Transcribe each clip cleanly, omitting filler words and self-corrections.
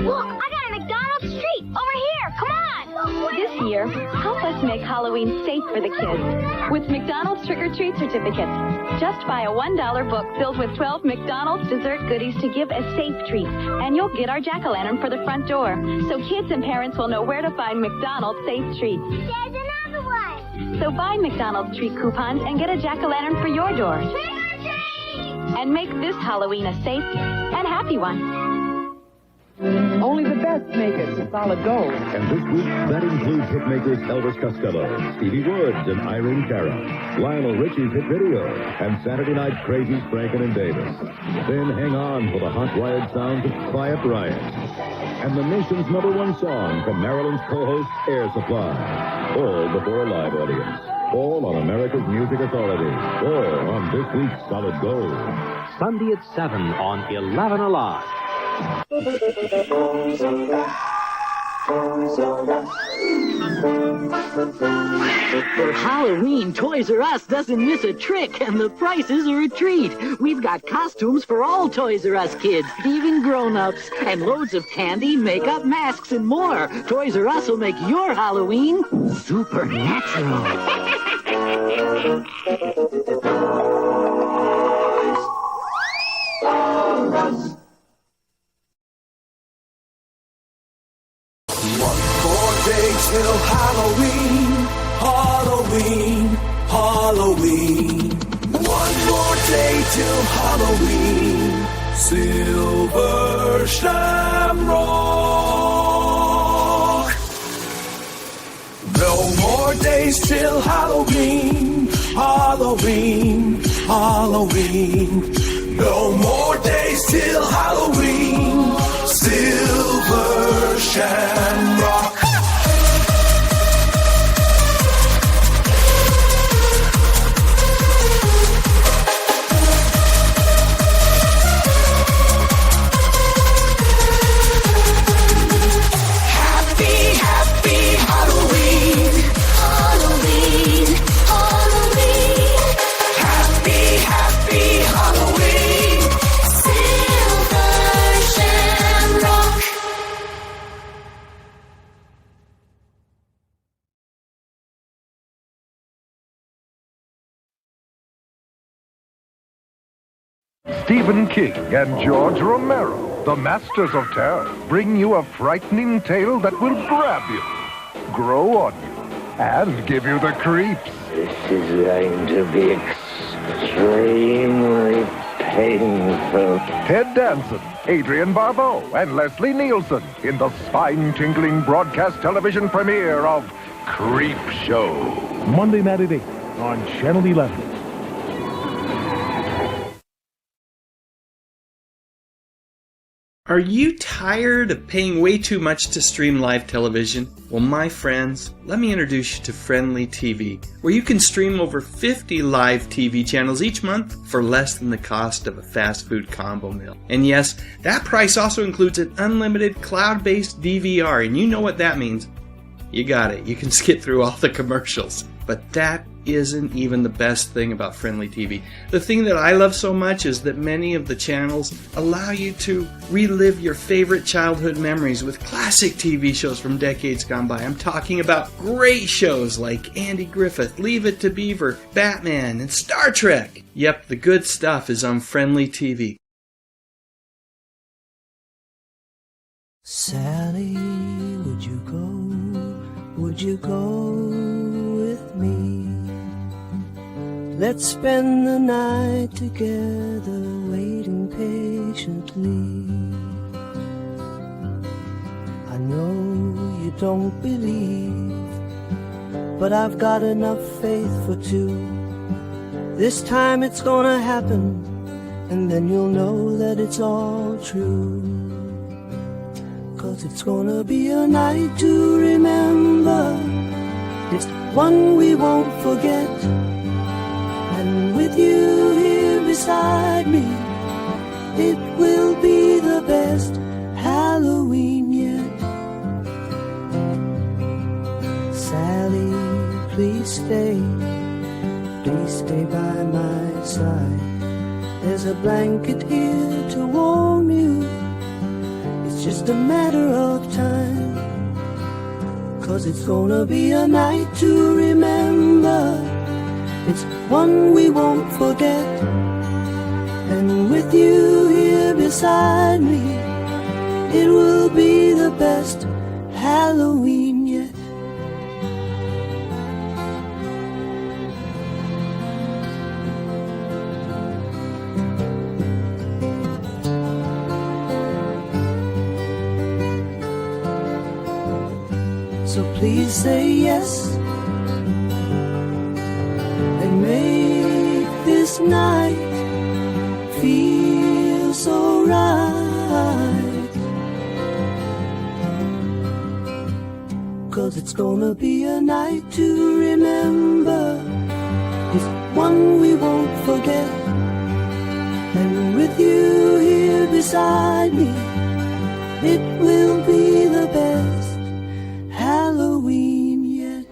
Look, I got a McDonald's treat over here. Come on. This year, help us make Halloween safe for the kids with McDonald's trick-or-treat certificates. Just buy a $1 book filled with 12 McDonald's dessert goodies to give as safe treats, and you'll get our jack-o'-lantern for the front door, so kids and parents will know where to find McDonald's safe treats. There's another one. So buy McDonald's treat coupons and get a jack-o'-lantern for your door. Trick-or-treat! And make this Halloween a safe and happy one. Only the best make it to solid gold. And this week, that includes hitmakers Elvis Costello, Stevie Woods, and Irene Cara, Lionel Richie's hit video, and Saturday Night Crazy's Franklin and Davis. Then hang on for the hot wired sounds of Quiet Riot, and the nation's #1 song from Maryland's co-host Air Supply. All before a live audience. All on America's Music Authority. All on this week's Solid Gold. Sunday at 7 on 11 Alive. For Halloween, Toys R Us doesn't miss a trick, and the prices are a treat. We've got costumes for all Toys R Us kids, even grown-ups, and loads of candy, makeup, masks, and more. Toys R Us will make your Halloween supernatural. Till Halloween, Halloween, Halloween. One more day till Halloween. Silver Shamrock. No more days till Halloween, Halloween, Halloween. No more days till Halloween. Silver Shamrock. Stephen King and George Romero, the masters of terror, bring you a frightening tale that will grab you, grow on you, and give you the creeps. This is going to be extremely painful. Ted Danson, Adrian Barbeau, and Leslie Nielsen in the spine-tingling broadcast television premiere of Creep Show. Monday night at 8 on Channel 11. Are you tired of paying way too much to stream live television? Well, my friends, let me introduce you to Friendly TV, where you can stream over 50 live TV channels each month for less than the cost of a fast food combo meal. And yes, that price also includes an unlimited cloud-based DVR, and you know what that means. You got it. You can skip through all the commercials. But that isn't even the best thing about Friendly TV. The thing that I love so much is that many of the channels allow you to relive your favorite childhood memories with classic TV shows from decades gone by. I'm talking about great shows like Andy Griffith, Leave It to Beaver, Batman, and Star Trek. Yep, the good stuff is on Friendly TV. Sally, would you go? Would you go with me? Let's spend the night together, waiting patiently. I know you don't believe, but I've got enough faith for two. This time it's gonna happen, and then you'll know that it's all true. 'Cause it's gonna be a night to remember. It's one we won't forget. And with you here beside me, it will be the best Halloween yet. Sally, please stay by my side. There's a blanket here to warm you. It's just a matter of time. 'Cause it's gonna be a night to remember. It's one we won't forget. And with you here beside me, it will be the best Halloween yet. So please say yes and make this night feel so right. 'Cause it's gonna be a night to remember. It's one we won't forget. And with you here beside me, it will be the best Halloween yet.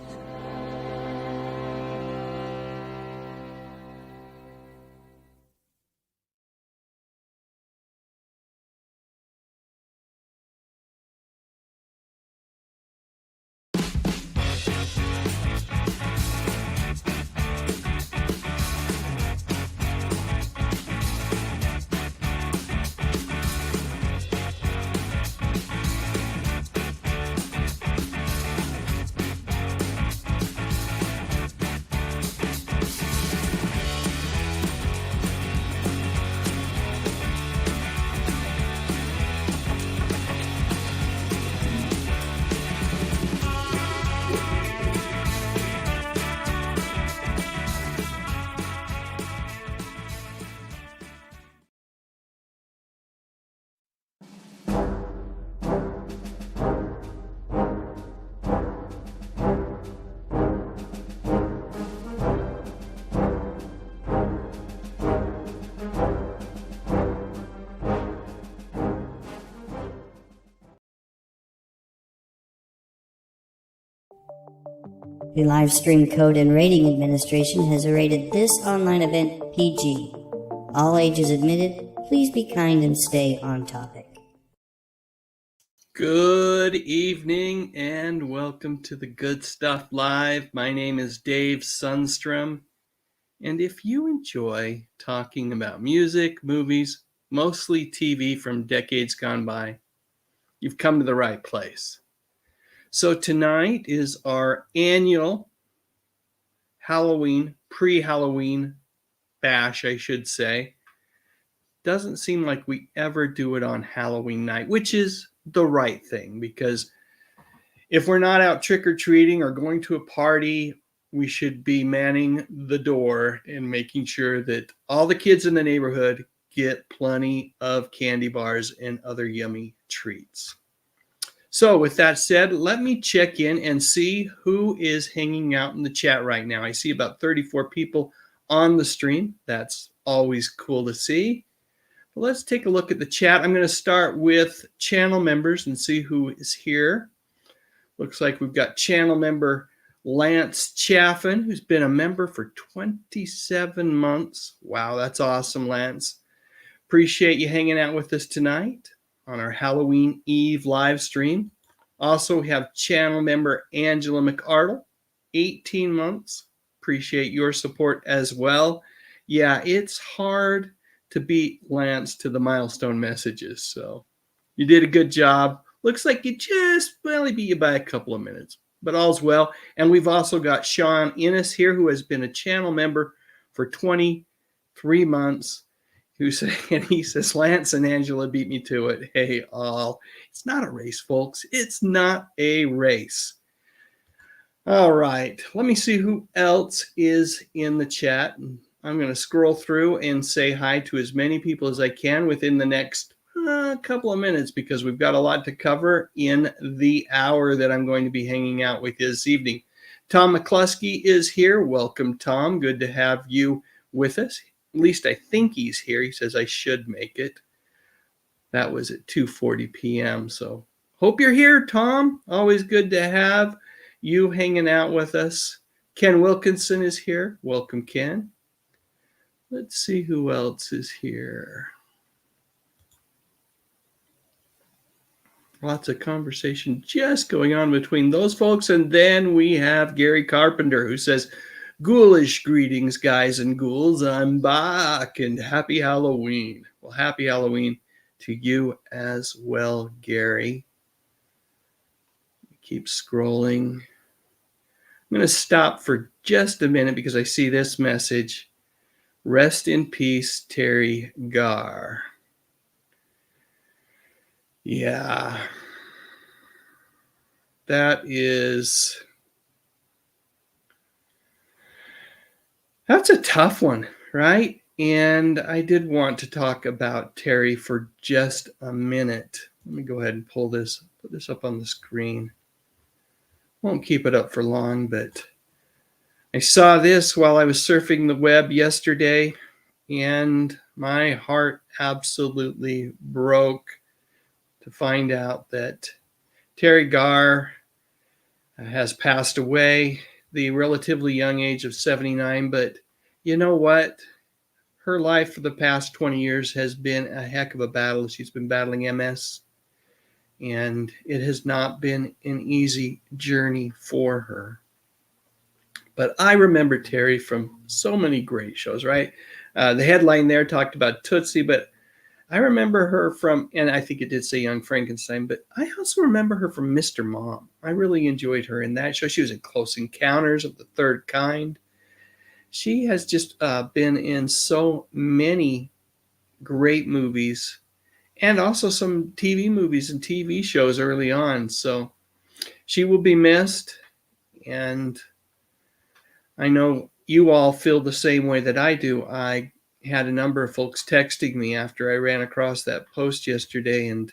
The Live Stream Code and Rating Administration has rated this online event PG. All ages admitted. Please be kind and stay on topic. Good evening and welcome to the Good Stuff Live. My name is Dave Sundstrom, and if you enjoy talking about music, movies, mostly TV from decades gone by, you've come to the right place. So tonight is our annual Halloween, pre-Halloween bash, I should say. Doesn't seem like we ever do it on Halloween night, which is the right thing, because if we're not out trick-or-treating or going to a party, we should be manning the door and making sure that all the kids in the neighborhood get plenty of candy bars and other yummy treats. So with that said, let me check in and see who is hanging out in the chat right now. I see about 34 people on the stream. That's always cool to see. But let's take a look at the chat. I'm going to start with channel members and see who is here. Looks like we've got channel member Lance Chaffin, who's been a member for 27 months. Wow, that's awesome, Lance. Appreciate you hanging out with us tonight on our Halloween Eve live stream. Also, we have channel member Angela McArdle, 18 months. Appreciate your support as well. Yeah, it's hard to beat Lance to the milestone messages, so you did a good job. Looks like you just barely beat you by a couple of minutes, but all's well. And we've also got Sean Innes here, who has been a channel member for 23 months. He says, Lance and Angela beat me to it. Hey, all. It's not a race, folks. It's not a race. All right. Let me see who else is in the chat. I'm going to scroll through and say hi to as many people as I can within the next couple of minutes, because we've got a lot to cover in the hour that I'm going to be hanging out with you this evening. Tom McCluskey is here. Welcome, Tom. Good to have you with us. At least I think he's here. He says I should make it. That was at 2:40 p.m. So hope you're here, Tom. Always good to have you hanging out with us. Ken Wilkinson is here. Welcome, Ken. Let's see who else is here. Lots of conversation just going on between those folks. And then we have Gary Carpenter, who says, "Ghoulish greetings, guys and ghouls. I'm back and happy Halloween." Well, happy Halloween to you as well, Gary. Keep scrolling. I'm going to stop for just a minute because I see this message. Rest in peace, Terry Garr. Yeah. That's a tough one, right? And I did want to talk about Terry for just a minute. Let me go ahead and put this up on the screen. Won't keep it up for long, but I saw this while I was surfing the web yesterday, and my heart absolutely broke to find out that Terry Garr has passed away, the relatively young age of 79. But you know what? Her life for the past 20 years has been a heck of a battle. She's been battling MS, and it has not been an easy journey for her. But I remember Terry from so many great shows, right? The headline there talked about Tootsie, but I remember her from, and I think it did say Young Frankenstein, but I also remember her from Mr. Mom. I really enjoyed her in that show. She was in Close Encounters of the Third Kind. She has just been in so many great movies and also some TV movies and TV shows early on. So she will be missed, and I know you all feel the same way that I do. I had a number of folks texting me after I ran across that post yesterday and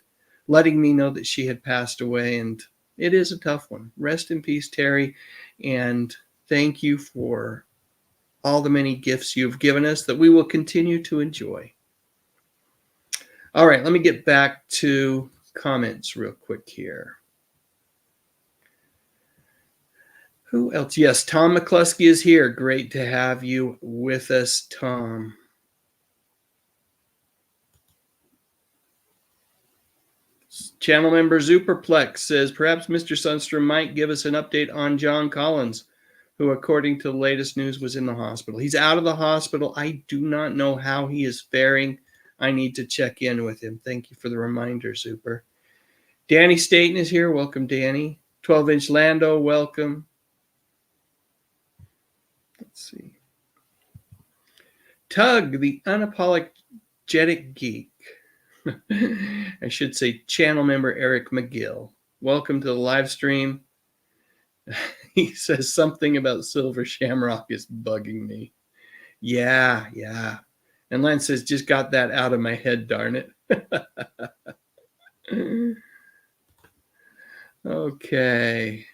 letting me know that she had passed away, and it is a tough one. Rest in peace, Terry, and thank you for all the many gifts you've given us that we will continue to enjoy. All right, let me get back to comments real quick here. Who else? Yes, Tom McCluskey is here. Great to have you with us, Tom. Channel member Superplex says, perhaps Mr. Sundstrom might give us an update on John Collins, who, according to the latest news, was in the hospital. He's out of the hospital. I do not know how he is faring. I need to check in with him. Thank you for the reminder, Super. Danny Staten is here. Welcome, Danny. 12-inch Lando, welcome. Let's see. Tug, the unapologetic geek. I should say channel member Eric McGill. Welcome to the live stream. He says something about Silver Shamrock is bugging me. Yeah. And Lance says, just got that out of my head, darn it. Okay.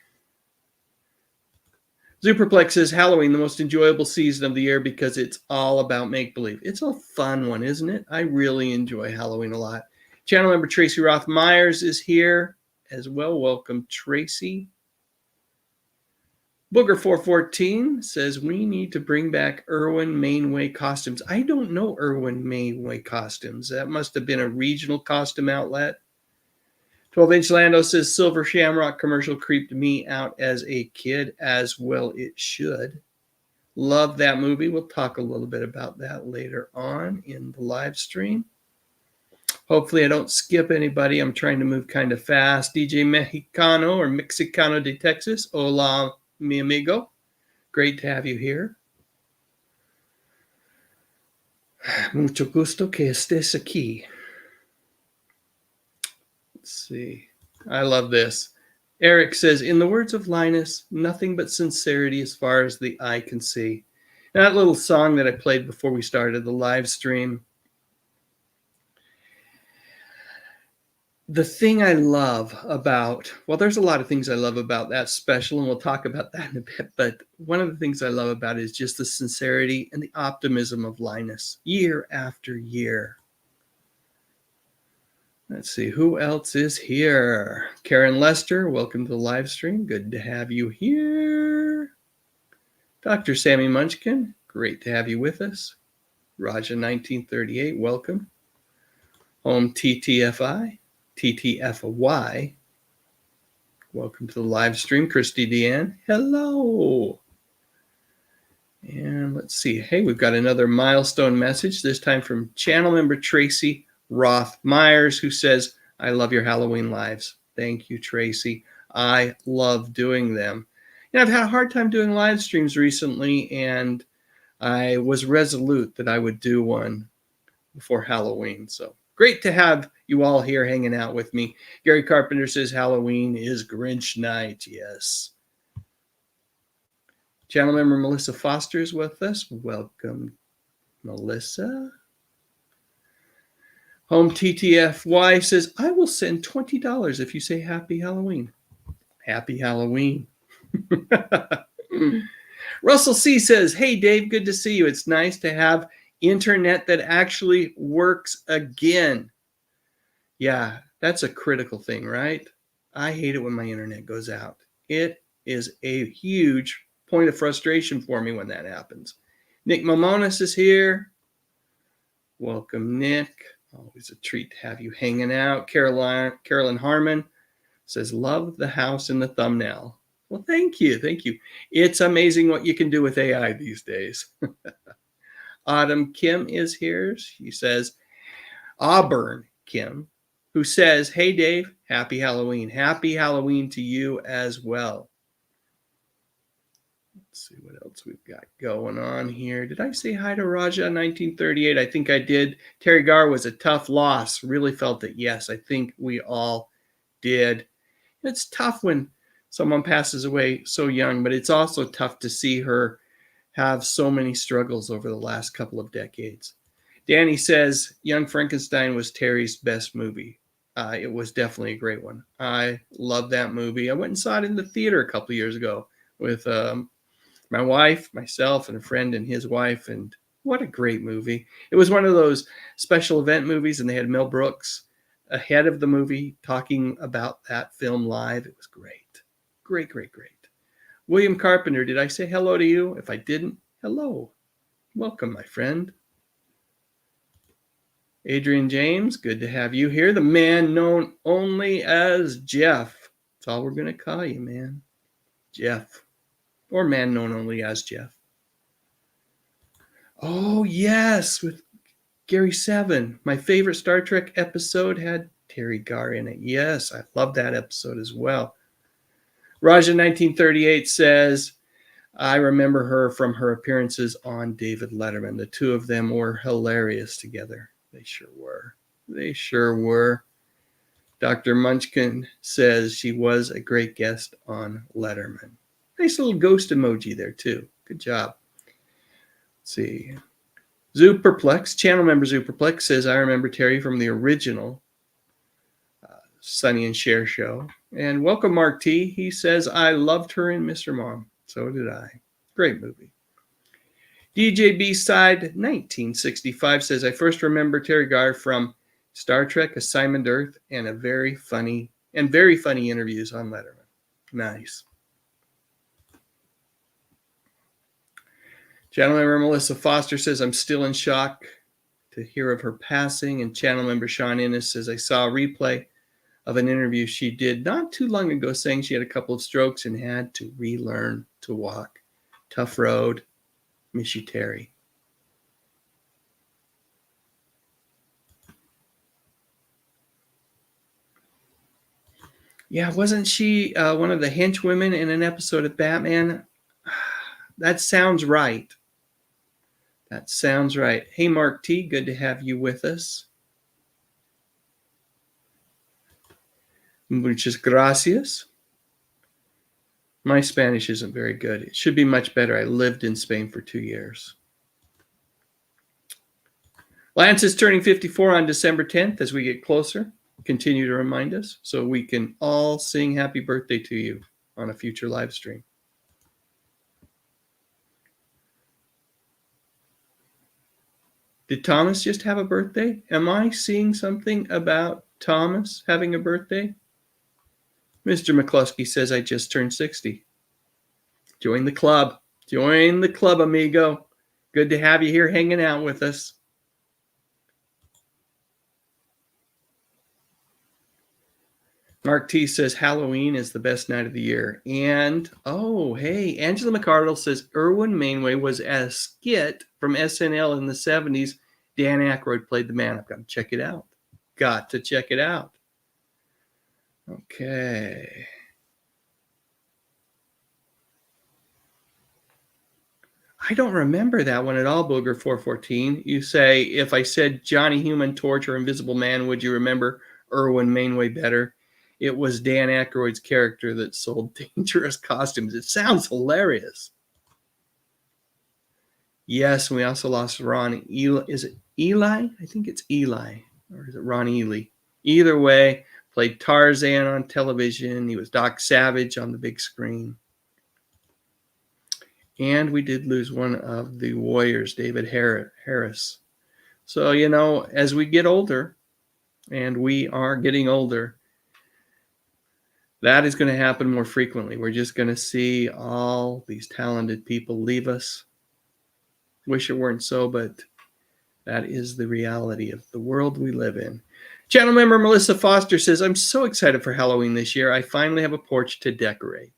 Superplex says, Halloween, the most enjoyable season of the year because it's all about make-believe. It's a fun one, isn't it? I really enjoy Halloween a lot. Channel member Tracy Roth Myers is here as well. Welcome, Tracy. Booger414 says, we need to bring back Irwin Mainway costumes. I don't know Irwin Mainway costumes. That must have been a regional costume outlet. 12-inch Lando says, Silver Shamrock commercial creeped me out as a kid, as well it should. Love that movie. We'll talk a little bit about that later on in the live stream. Hopefully I don't skip anybody. I'm trying to move kind of fast. DJ Mexicano or Mexicano de Texas. Hola, mi amigo. Great to have you here. Mucho gusto que estés aquí. Let's see. I love this. Eric says, in the words of Linus, nothing but sincerity as far as the eye can see. And that little song that I played before we started the live stream. The thing I love about, well, there's a lot of things I love about that special, and we'll talk about that in a bit, but one of the things I love about it is just the sincerity and the optimism of Linus year after year. Let's see, who else is here? Karen Lester, welcome to the live stream. Good to have you here. Dr. Sammy Munchkin, great to have you with us. Raja 1938, welcome. Home TTFI. TTFY. Welcome to the live stream, Christy Deanne. Hello. And let's see. Hey, we've got another milestone message, this time from channel member Tracy Roth Myers, who says, I love your Halloween lives. Thank you, Tracy. I love doing them. And I've had a hard time doing live streams recently, and I was resolute that I would do one before Halloween. So great to have you all here hanging out with me. Gary Carpenter says Halloween is Grinch night. Yes. Channel member Melissa Foster is with us. Welcome, Melissa. Home TTFY says, I will send $20 if you say Happy Halloween. Happy Halloween. Russell C says, hey, Dave, good to see you. It's nice to have internet that actually works again. Yeah, that's a critical thing, right? I hate it when my internet goes out. It is a huge point of frustration for me when that happens. Nick Mamonis is here. Welcome, Nick. Always a treat to have you hanging out. Carolyn Harmon says, love the house in the thumbnail. Well, thank you. Thank you. It's amazing what you can do with AI these days. Autumn Kim is here. She says, Auburn Kim, who says, hey, Dave, happy Halloween. Happy Halloween to you as well. Let's see what else we've got going on here. Did I say hi to Raja 1938? I think I did. Terry Garr was a tough loss. Really felt it. Yes, I think we all did. It's tough when someone passes away so young, but it's also tough to see her have so many struggles over the last couple of decades. Danny says Young Frankenstein was Terry's best movie. It was definitely a great one. I love that movie. I went and saw it in the theater a couple of years ago with my wife, myself, and a friend and his wife, and what a great movie. It was one of those special event movies, and they had Mel Brooks ahead of the movie talking about that film live. It was great. Great, great, great. William Carpenter, did I say hello to you? If I didn't, hello. Welcome, my friend. Adrian James, good to have you here. The man known only as Jeff. That's all we're going to call you, man. Jeff. Or man known only as Jeff. Oh, yes, with Gary 7. My favorite Star Trek episode had Terry Garr in it. Yes, I love that episode as well. Raja 1938 says, I remember her from her appearances on David Letterman. The two of them were hilarious together. They sure were. They sure were. Dr. Munchkin says she was a great guest on Letterman. Nice little ghost emoji there, too. Good job. Let's see. Zooperplex, channel member Zooperplex says, I remember Terry from the original Sonny and Cher show. And welcome, Mark T. He says, I loved her in Mr. Mom. So did I. Great movie. DJ B-Side 1965 says, I first remember Terry Garr from Star Trek Assignment Earth and very funny interviews on Letterman. Nice. Channel member Melissa Foster says, I'm still in shock to hear of her passing. And channel member Sean Innes says, I saw a replay of an interview she did not too long ago saying she had a couple of strokes and had to relearn to walk. Tough road. Miss you, Terry. Yeah, wasn't she one of the henchwomen in an episode of Batman? That sounds right. That sounds right. Hey, Mark T., good to have you with us. Muchas gracias. My Spanish isn't very good. It should be much better. I lived in Spain for 2 years. Lance is turning 54 on December 10th. As we get closer, continue to remind us so we can all sing happy birthday to you on a future live stream. Did Thomas just have a birthday? Am I seeing something about Thomas having a birthday? Mr. McCluskey says, I just turned 60. Join the club. Join the club, amigo. Good to have you here hanging out with us. Mark T says Halloween is the best night of the year. And, oh, hey, Angela McArdle says Irwin Mainway was a skit from SNL in the 70s. Dan Aykroyd played the man. I've got to check it out. Got to check it out. Okay. I don't remember that one at all, Booger 414. You say, if I said Johnny Human Torch or Invisible Man, would you remember Irwin Mainway better? It was Dan Aykroyd's character that sold dangerous costumes. It sounds hilarious. Yes, and we also lost Ron Ely. Is it Eli? I think it's Eli. Or is it Ron Ely? Either way, played Tarzan on television. He was Doc Savage on the big screen. And we did lose one of the Warriors, David Harris. So, you know, as we get older, and we are getting older, that is going to happen more frequently. We're just going to see all these talented people leave us. Wish it weren't so, but that is the reality of the world we live in. Channel member Melissa Foster says, I'm so excited for Halloween this year. I finally have a porch to decorate.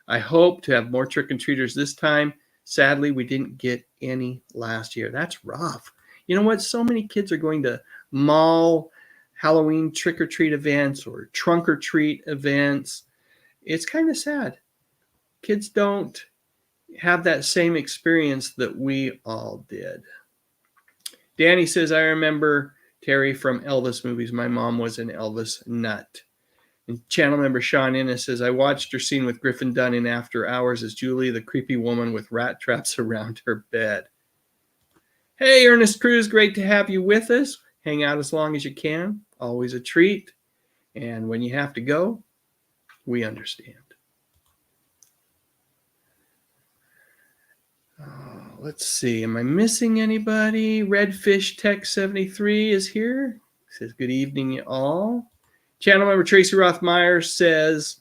I hope to have more trick-and-treaters this time. Sadly, we didn't get any last year. That's rough. You know what? So many kids are going to mall Halloween trick-or-treat events or trunk-or-treat events. It's kind of sad. Kids don't have that same experience that we all did. Danny says, I remember Terry from Elvis movies. My mom was an Elvis nut. And channel member Sean Innes says, I watched her scene with Griffin Dunn in After Hours as Julie, the creepy woman with rat traps around her bed. Hey, Ernest Cruz, great to have you with us. Hang out as long as you can. Always a treat. And when you have to go, we understand. Let's see. Am I missing anybody? Redfish Tech 73 is here. Says, good evening, you all. Channel member Tracy Rothmeyer says,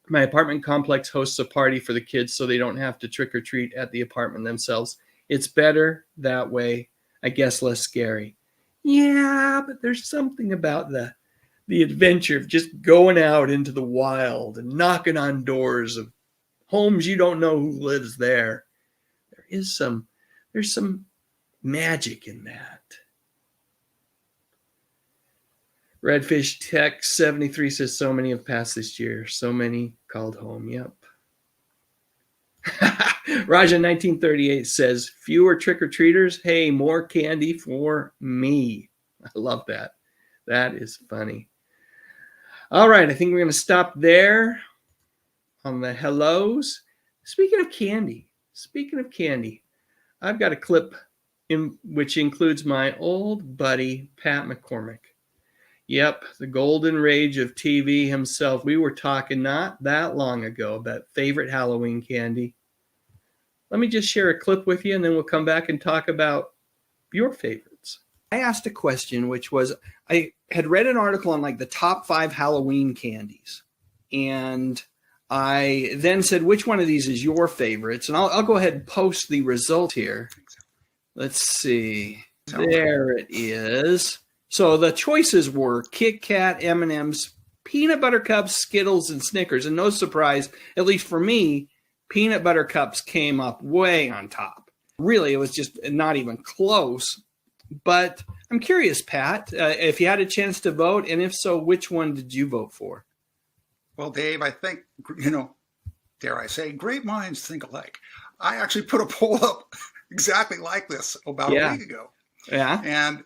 my apartment complex hosts a party for the kids so they don't have to trick or treat at the apartment themselves. It's better that way. I guess less scary. Yeah, but there's something about the adventure of just going out into the wild and knocking on doors of homes you don't know who lives there. There's some magic in that. Redfish Tech 73 says, so many have passed this year. So many called home. Yep. Raja 1938 says, fewer trick-or-treaters. Hey, more candy for me. I love that. That is funny. All right, I think we're going to stop there on the hellos. Speaking of candy, I've got a clip which includes my old buddy, Pat McCormick. Yep, the golden rage of TV himself. We were talking not that long ago about favorite Halloween candy. Let me just share a clip with you, and then we'll come back and talk about your favorites. I asked a question, which was, I had read an article on like the top 5 Halloween candies. And I then said, which one of these is your favorites? And I'll go ahead and post the result here. Let's see. There it is. So the choices were Kit Kat, M&M's, Peanut Butter Cups, Skittles, and Snickers. And no surprise, at least for me, Peanut Butter Cups came up way on top. Really, it was just not even close. But I'm curious, Pat, if you had a chance to vote, and if so, which one did you vote for? Well, Dave, I think, dare I say, great minds think alike. I actually put a poll up exactly like this about a week ago. Yeah. And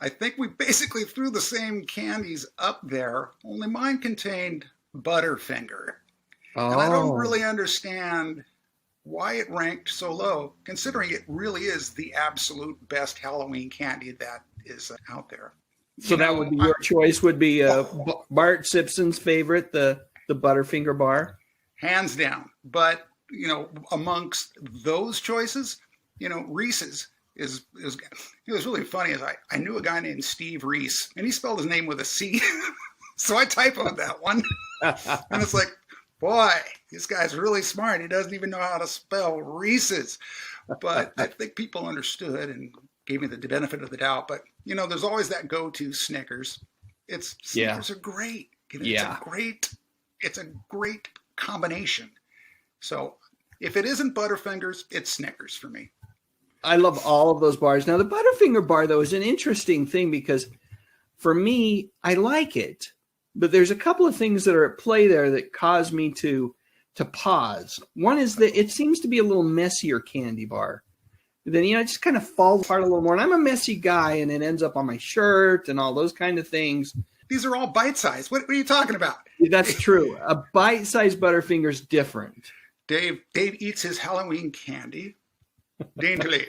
I think we basically threw the same candies up there, only mine contained Butterfinger. Oh. And I don't really understand why it ranked so low, considering it really is the absolute best Halloween candy that is out there. So that would be your choice, would be Bart Simpson's favorite, the Butterfinger bar? Hands down. But, amongst those choices, Reese's it was really funny. I knew a guy named Steve Reese, and he spelled his name with a C. So I typoed that one. And it's like, boy, this guy's really smart. He doesn't even know how to spell Reese's. But I think people understood and gave me the benefit of the doubt. But, there's always that go-to Snickers. Snickers are great. Yeah. It's a great combination. So if it isn't Butterfingers, it's Snickers for me. I love all of those bars. Now, the Butterfinger bar, though, is an interesting thing because for me, I like it, but there's a couple of things that are at play there that cause me to pause. One is that it seems to be a little messier candy bar. Then, it just kind of falls apart a little more. And I'm a messy guy, and it ends up on my shirt and all those kind of things. These are all bite-sized. What are you talking about? That's true. A bite-sized Butterfinger's different. Dave eats his Halloween candy daintily.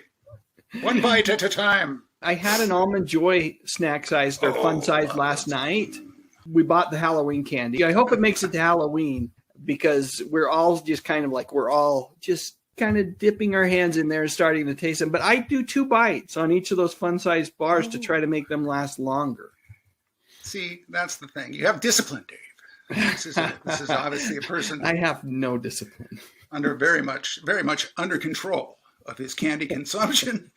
One bite at a time. I had an Almond Joy snack sized or fun sized last night. We bought the Halloween candy. I hope it makes it to Halloween because we're all just kind of dipping our hands in there and starting to taste them. But I do 2 bites on each of those fun sized bars to try to make them last longer. See, that's the thing. You have discipline, Dave. This is obviously a person. I have no discipline. Under very much under control of his candy consumption.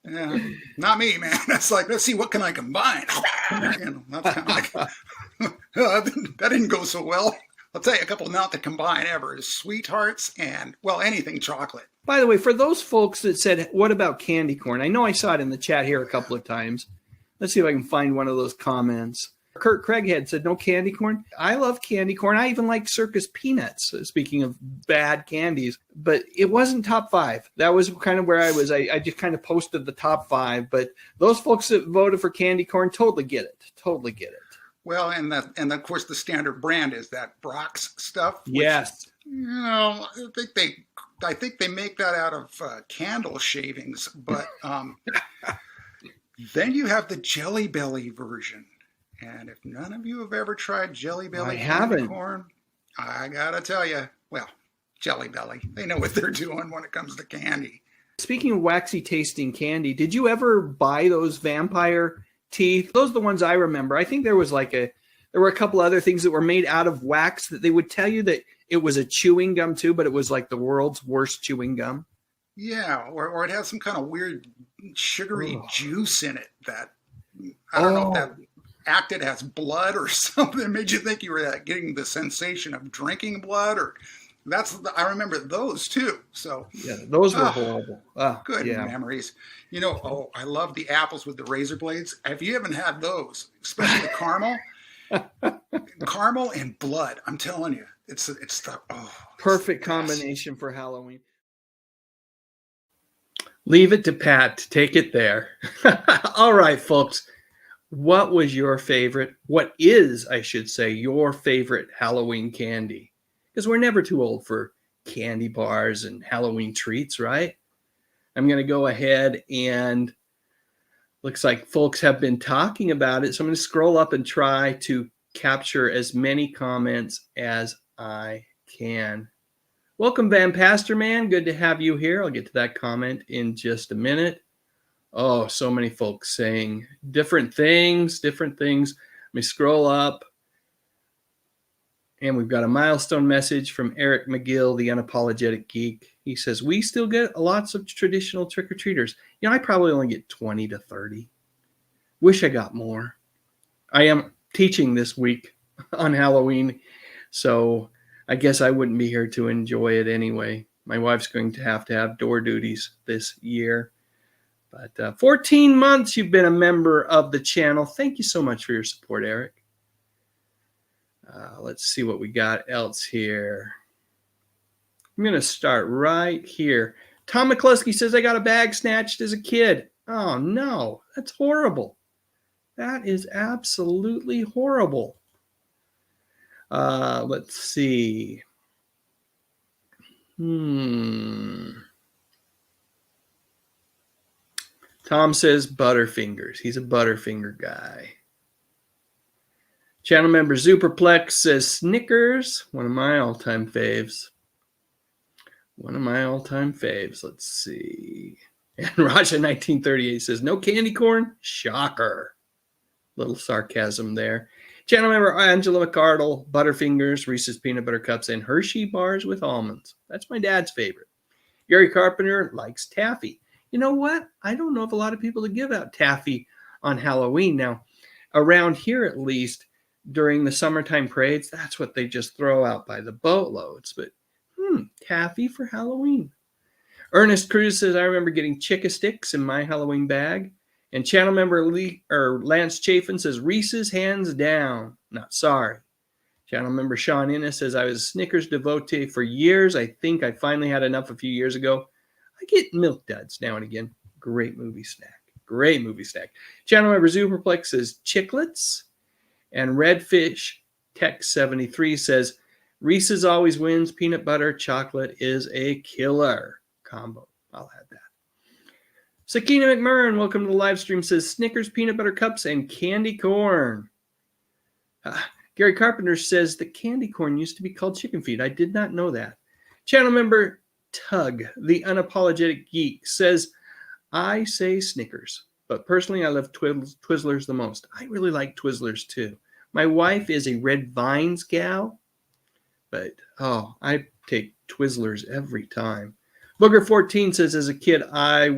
Yeah, not me, man. That's like, let's see, what can I combine? That's kind of like, that didn't go so well. I'll tell you a couple not to combine ever is Sweethearts and, well, anything chocolate. By the way, for those folks that said, what about candy corn? I know I saw it in the chat here a couple of times. Let's see if I can find one of those comments. Kurt Craighead said, no candy corn. I love candy corn. I even like Circus Peanuts, speaking of bad candies. But it wasn't top 5. That was kind of where I was. I just kind of posted the top 5. But those folks that voted for candy corn totally get it. Totally get it. Well, and of course, the standard brand is that Brock's stuff. Which, yes. I think they make that out of candle shavings. But then you have the Jelly Belly version. And if none of you have ever tried Jelly Belly candy corn, I gotta tell you, well, Jelly Belly, they know what they're doing when it comes to candy. Speaking of waxy tasting candy, did you ever buy those vampire teeth? Those are the ones I remember. I think there were a couple other things that were made out of wax that they would tell you that it was a chewing gum too, but it was like the world's worst chewing gum. Yeah, or it had some kind of weird sugary juice in it that, I don't know if that acted as blood or something. It made you think you were getting the sensation of drinking blood, or I remember those too. So yeah, those were horrible. Good memories. I love the apples with the razor blades. If you haven't had those, especially the caramel and blood, I'm telling you, it's the perfect combination for Halloween. Leave it to Pat to take it there. All right, folks. What was your favorite? What is, I should say, your favorite Halloween candy? Because we're never too old for candy bars and Halloween treats, right? I'm going to go ahead and looks like folks have been talking about it. So I'm going to scroll up and try to capture as many comments as I can. Welcome, Van Pastor Man. Good to have you here. I'll get to that comment in just a minute. Oh, so many folks saying different things. Let me scroll up. And we've got a milestone message from Eric McGill, the Unapologetic Geek. He says, we still get lots of traditional trick-or-treaters. I probably only get 20 to 30. Wish I got more. I am teaching this week on Halloween, so I guess I wouldn't be here to enjoy it anyway. My wife's going to have door duties this year. But 14 months you've been a member of the channel. Thank you so much for your support, Eric. Let's see what we got else here. I'm going to start right here. Tom McCluskey says, I got a bag snatched as a kid. Oh, no. That's horrible. That is absolutely horrible. Let's see. Tom says Butterfingers. He's a Butterfinger guy. Channel member Superplex says Snickers. One of my all-time faves. Let's see. And Raja 1938 says, no candy corn? Shocker. Little sarcasm there. Channel member Angela McCardle, Butterfingers, Reese's Peanut Butter Cups, and Hershey bars with almonds. That's my dad's favorite. Gary Carpenter likes taffy. You know what? I don't know of a lot of people that give out taffy on Halloween. Now, around here at least, during the summertime parades, that's what they just throw out by the boatloads. But taffy for Halloween. Ernest Cruz says, I remember getting Chicka Sticks in my Halloween bag. And channel member Lance Chafin says, Reese's hands down. Not sorry. Channel member Sean Innes says, I was a Snickers devotee for years. I think I finally had enough a few years ago. I get Milk Duds now and again. Great movie snack. Great movie snack. Channel member Superplex says, Chiclets. And Redfish Tech 73 says, Reese's always wins. Peanut butter chocolate is a killer combo. I'll add that. Sakina McMurran, welcome to the live stream, says Snickers, peanut butter cups, and candy corn. Gary Carpenter says the candy corn used to be called chicken feed. I did not know that. Channel member Tug, the unapologetic geek, says, I say Snickers, but personally I love Twizzlers the most. I really like Twizzlers too. My wife is a Red Vines gal, but I take Twizzlers every time. Booger 14 says, as a kid,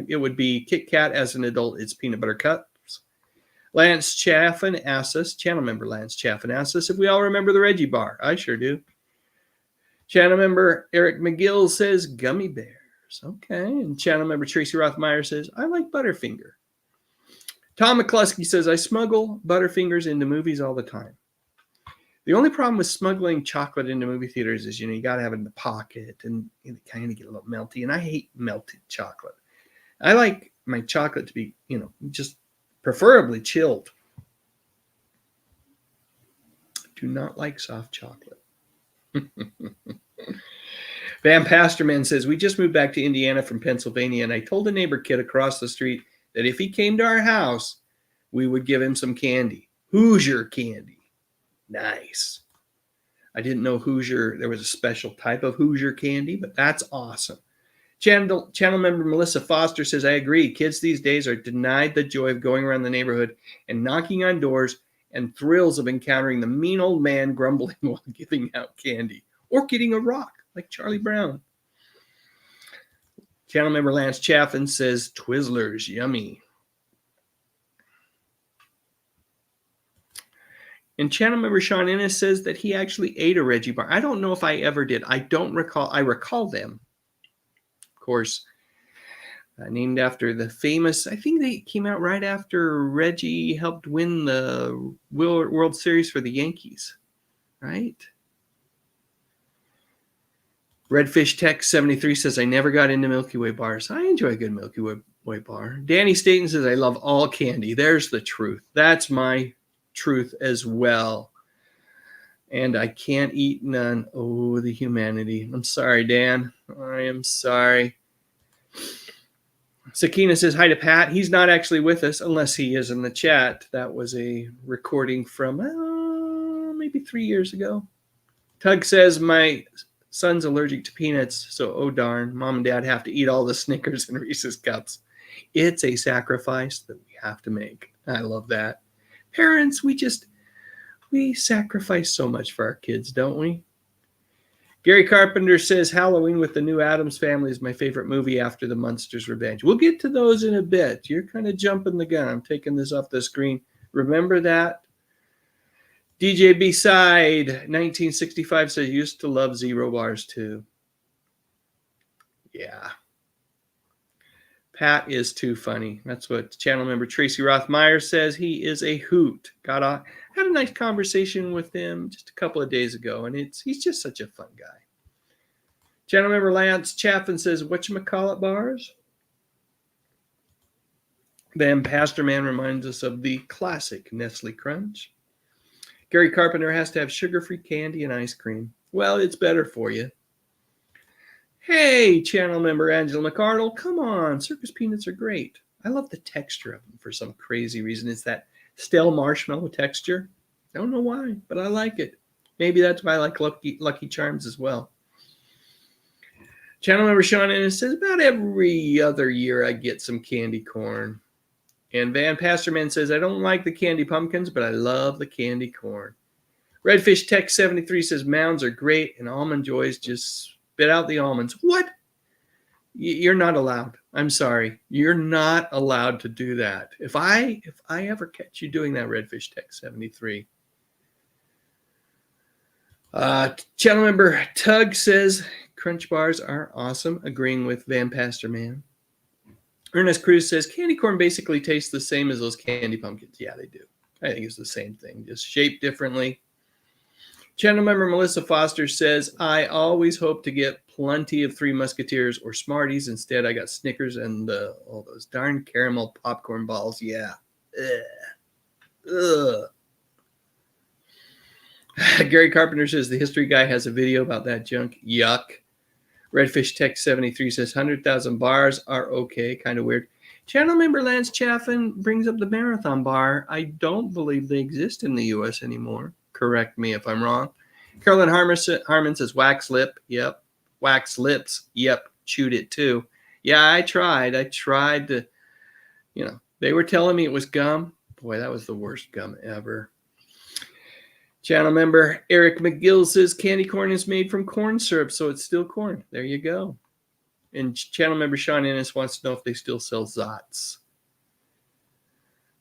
it would be Kit Kat. As an adult, it's peanut butter cups. Lance Chaffin asks us, channel member Lance Chaffin asks us if we all remember the Reggie bar. I sure do. Channel member Eric McGill says gummy bears. Okay. And channel member Tracy Rothmeyer says, I like Butterfinger. Tom McCluskey says, I smuggle Butterfingers into movies all the time. The only problem with smuggling chocolate into movie theaters is, you got to have it in the pocket and it kind of get a little melty. And I hate melted chocolate. I like my chocolate to be, just preferably chilled. Do not like soft chocolate. Van Pasterman says, we just moved back to Indiana from Pennsylvania, and I told a neighbor kid across the street that if he came to our house, we would give him some candy. Hoosier candy. Nice. I didn't know Hoosier, there was a special type of Hoosier candy, but that's awesome. Channel member Melissa Foster says, I agree. Kids these days are denied the joy of going around the neighborhood and knocking on doors and thrills of encountering the mean old man grumbling while giving out candy or getting a rock like Charlie Brown. Channel member Lance Chaffin says, Twizzlers, yummy. And channel member Sean Innes says that he actually ate a Reggie bar. I don't know if I ever did. I don't recall. I recall them. Of course, named after the famous, I think they came out right after Reggie helped win the World Series for the Yankees, right? Redfish Tech 73 says, I never got into Milky Way bars. I enjoy a good Milky Way bar. Danny Staten says, I love all candy. There's the truth. That's my truth as well. And I can't eat none. Oh, the humanity. I'm sorry, Dan. I am sorry. Sakina says hi to Pat. He's not actually with us unless he is in the chat. That was a recording from maybe 3 years ago. Tug says my son's allergic to peanuts, so oh darn, mom and dad have to eat all the Snickers and Reese's cups. It's a sacrifice that we have to make. I love that. Parents, we sacrifice so much for our kids, don't we? Gary Carpenter says Halloween with the New Addams Family is my favorite movie after The Munsters' Revenge. We'll get to those in a bit. You're kind of jumping the gun. I'm taking this off the screen. Remember that? DJ B-Side 1965 says used to love Zero Bars too. Yeah. Pat is too funny. That's what channel member Tracy Rothmeyer says. He is a hoot. Had a nice conversation with him just a couple of days ago, and he's just such a fun guy. Channel member Lance Chaffin says, whatchamacallit bars? Then Pastor Man reminds us of the classic Nestle Crunch. Gary Carpenter has to have sugar-free candy and ice cream. Well, it's better for you. Hey, channel member Angela McArdle, come on. Circus peanuts are great. I love the texture of them for some crazy reason. It's that stale marshmallow texture. I don't know why, but I like it. Maybe that's why I like Lucky Charms as well. Channel member Sean Ennis says, about every other year I get some candy corn. And Van Pasterman says, I don't like the candy pumpkins, but I love the candy corn. Redfish Tech 73 says, mounds are great, and Almond Joys just spit out the almonds. What? You're not allowed. I'm sorry. You're not allowed to do that. If I ever catch you doing that, Redfish Tech 73, Channel member Tug says Crunch bars are awesome, agreeing with Van Pastor Man. Ernest Cruz says candy corn basically tastes the same as those candy pumpkins. Yeah, they do. I think it's the same thing, just shaped differently. Channel member Melissa Foster says, I always hope to get plenty of Three Musketeers or Smarties. Instead, I got Snickers and all those darn caramel popcorn balls. Yeah. Ugh. Gary Carpenter says the history guy has a video about that junk. Yuck. Redfish Tech 73 says 100,000 bars are okay. Kind of weird. Channel member Lance Chaffin brings up the Marathon bar. I don't believe they exist in the U.S. anymore. Correct me if I'm wrong. Carolyn Harmon says wax lip. Yep. Wax lips. Yep. Chewed it too. Yeah, I tried to, they were telling me it was gum. Boy, that was the worst gum ever. Channel member Eric McGill says candy corn is made from corn syrup, so it's still corn. There you go. And channel member Sean Ennis wants to know if they still sell Zots.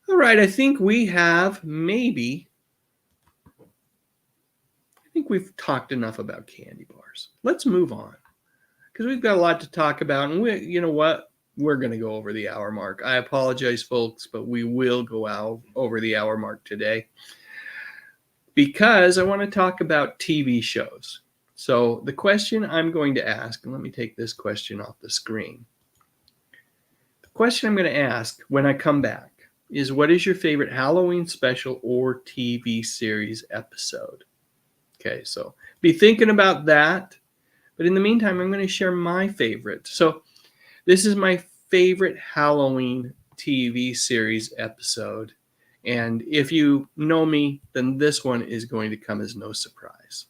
All right, I think we have maybe... I think we've talked enough about candy bars. Let's move on, because we've got a lot to talk about, and you know what? We're going to go over the hour mark. I apologize, folks, but we will go out over the hour mark today, because I want to talk about TV shows. So the question I'm going to ask, and let me take this question off the screen. The question I'm going to ask when I come back is, what is your favorite Halloween special or TV series episode? Okay, so be thinking about that. But in the meantime, I'm going to share my favorite. So this is my favorite Halloween TV series episode. And if you know me, then this one is going to come as no surprise.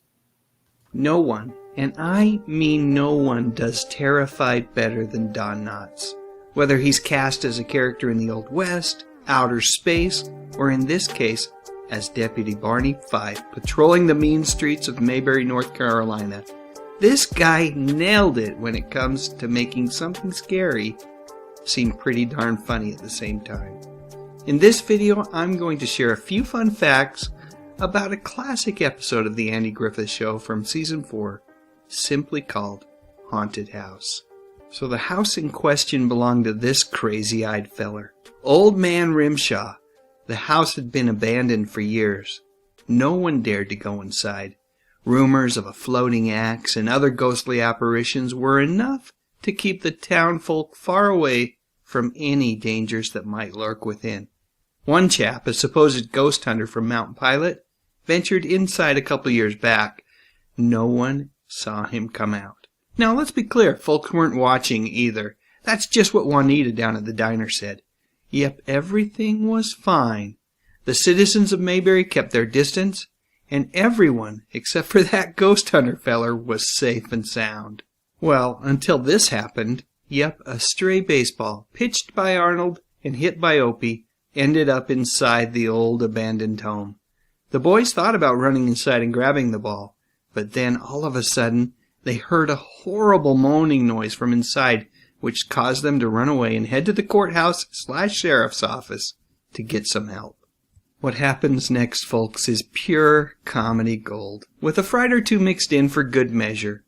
No one, and I mean no one, does Terrified better than Don Knotts. Whether he's cast as a character in the Old West, outer space, or in this case, as Deputy Barney Fife, patrolling the mean streets of Mayberry, North Carolina. This guy nailed it when it comes to making something scary seem pretty darn funny at the same time. In this video, I'm going to share a few fun facts about a classic episode of The Andy Griffith Show from Season 4, simply called Haunted House. So the house in question belonged to this crazy-eyed feller, Old Man Rimshaw. The house had been abandoned for years. No one dared to go inside. Rumors of a floating axe and other ghostly apparitions were enough to keep the townfolk far away from any dangers that might lurk within. One chap, a supposed ghost hunter from Mount Pilot, ventured inside a couple years back. No one saw him come out. Now, let's be clear, folks weren't watching either. That's just what Juanita down at the diner said. Yep, everything was fine. The citizens of Mayberry kept their distance, and everyone, except for that ghost hunter feller, was safe and sound. Well, until this happened. Yep, a stray baseball, pitched by Arnold and hit by Opie, ended up inside the old abandoned home. The boys thought about running inside and grabbing the ball, but then all of a sudden they heard a horrible moaning noise from inside, which caused them to run away and head to the courthouse/sheriff's office to get some help. What happens next, folks, is pure comedy gold, with a fright or two mixed in for good measure.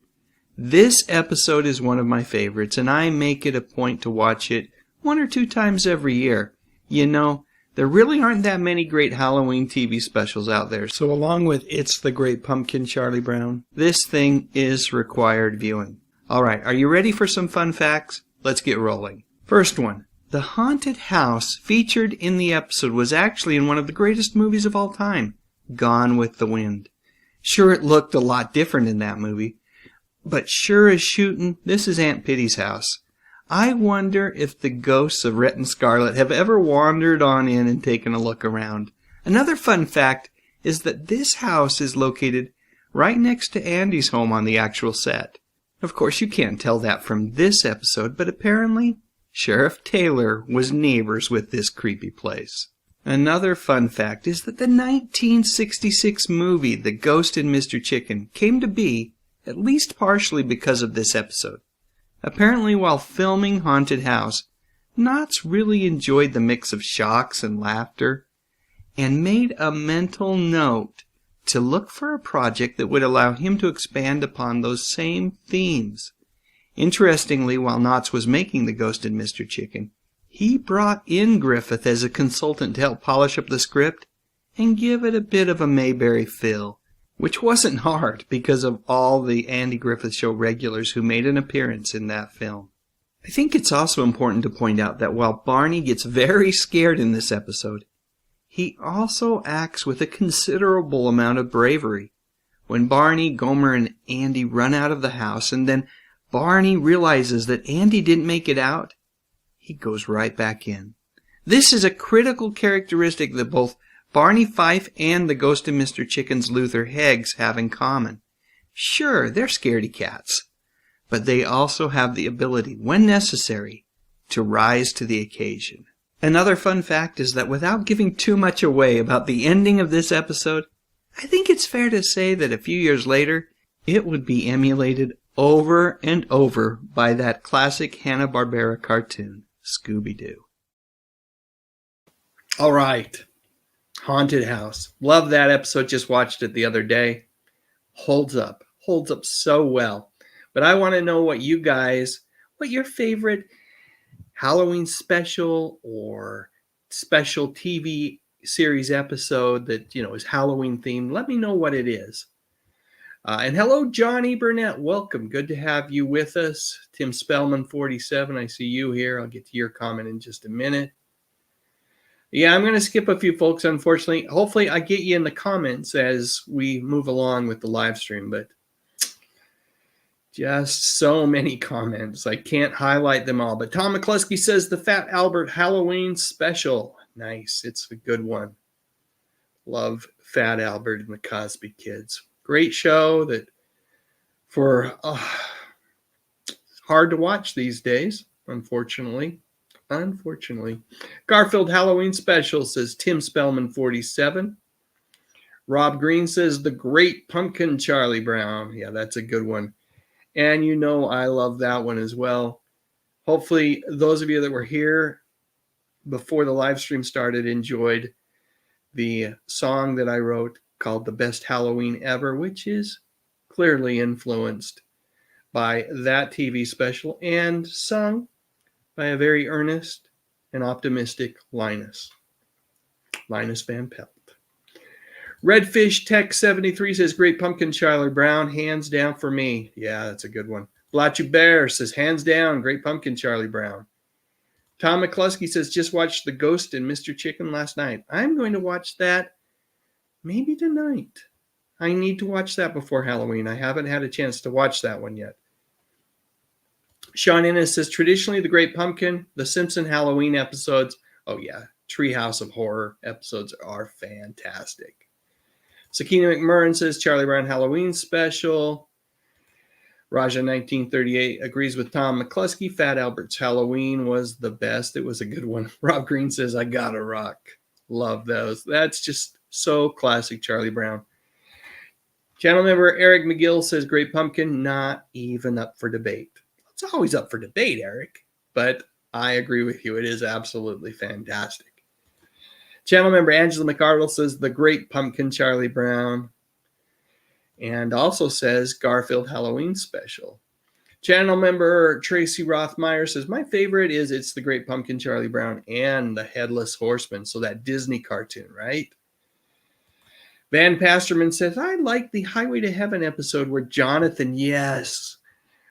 This episode is one of my favorites, and I make it a point to watch it 1 or 2 times every year. You know, there really aren't that many great Halloween TV specials out there, so along with It's the Great Pumpkin, Charlie Brown, this thing is required viewing. Alright, are you ready for some fun facts? Let's get rolling. First one. The haunted house featured in the episode was actually in one of the greatest movies of all time, Gone with the Wind. Sure, it looked a lot different in that movie, but sure as shootin', this is Aunt Pitty's house. I wonder if the ghosts of Rhett and Scarlet have ever wandered on in and taken a look around. Another fun fact is that this house is located right next to Andy's home on the actual set. Of course, you can't tell that from this episode, but apparently Sheriff Taylor was neighbors with this creepy place. Another fun fact is that the 1966 movie The Ghost and Mr. Chicken came to be at least partially because of this episode. Apparently, while filming Haunted House, Knotts really enjoyed the mix of shocks and laughter and made a mental note to look for a project that would allow him to expand upon those same themes. Interestingly, while Knotts was making The Ghost and Mr. Chicken, he brought in Griffith as a consultant to help polish up the script and give it a bit of a Mayberry feel, which wasn't hard because of all the Andy Griffith Show regulars who made an appearance in that film. I think it's also important to point out that while Barney gets very scared in this episode, he also acts with a considerable amount of bravery. When Barney, Gomer, and Andy run out of the house, and then Barney realizes that Andy didn't make it out, he goes right back in. This is a critical characteristic that both Barney Fife and the Ghost of Mr. Chicken's Luther Heggs have in common. Sure, they're scaredy cats, but they also have the ability, when necessary, to rise to the occasion. Another fun fact is that without giving too much away about the ending of this episode, I think it's fair to say that a few years later, it would be emulated over and over by that classic Hanna-Barbera cartoon, Scooby-Doo. All right. Haunted House. Love that episode. Just watched it the other day. Holds up so well. But I want to know what your favorite Halloween special or special TV series episode that, is Halloween themed. Let me know what it is. And hello, Johnny Burnett. Welcome. Good to have you with us. Tim Spellman, 47. I see you here. I'll get to your comment in just a minute. Yeah, I'm going to skip a few folks, unfortunately. Hopefully, I get you in the comments as we move along with the live stream, but just so many comments. I can't highlight them all. But Tom McCluskey says the Fat Albert Halloween special. Nice. It's a good one. Love Fat Albert and the Cosby Kids. Great show that hard to watch these days, unfortunately. Garfield Halloween special, says Tim Spellman, 47. Rob Green says the Great Pumpkin Charlie Brown. Yeah, that's a good one. And I love that one as well. Hopefully, those of you that were here before the live stream started enjoyed the song that I wrote called The Best Halloween Ever, which is clearly influenced by that TV special and sung by a very earnest and optimistic Linus Van Pelt. Redfish Tech 73 says Great Pumpkin Charlie Brown, hands down for me. Yeah, that's a good one. Blotchy Bear says hands down, Great Pumpkin Charlie Brown. Tom McCluskey says just watched The Ghost and Mr. Chicken last night. I'm going to watch that maybe tonight. I need to watch that before Halloween. I haven't had a chance to watch that one yet. Sean Ennis says, traditionally, The Great Pumpkin, The Simpson Halloween episodes. Oh, yeah. Treehouse of Horror episodes are fantastic. Sakina McMurrin says, Charlie Brown Halloween special. Raja 1938 agrees with Tom McCluskey. Fat Albert's Halloween was the best. It was a good one. Rob Green says, I gotta rock. Love those. That's just so classic Charlie Brown. Channel member Eric McGill says, Great Pumpkin, not even up for debate. It's always up for debate, Eric, but I agree with you. It is absolutely fantastic. Channel member Angela McArdle says The Great Pumpkin Charlie Brown, and also says Garfield Halloween special. Channel member Tracy Rothmeyer says my favorite is It's the Great Pumpkin Charlie Brown and the Headless Horseman, so that Disney cartoon, right? Van Pasterman says I like the Highway to Heaven episode where Jonathan, yes,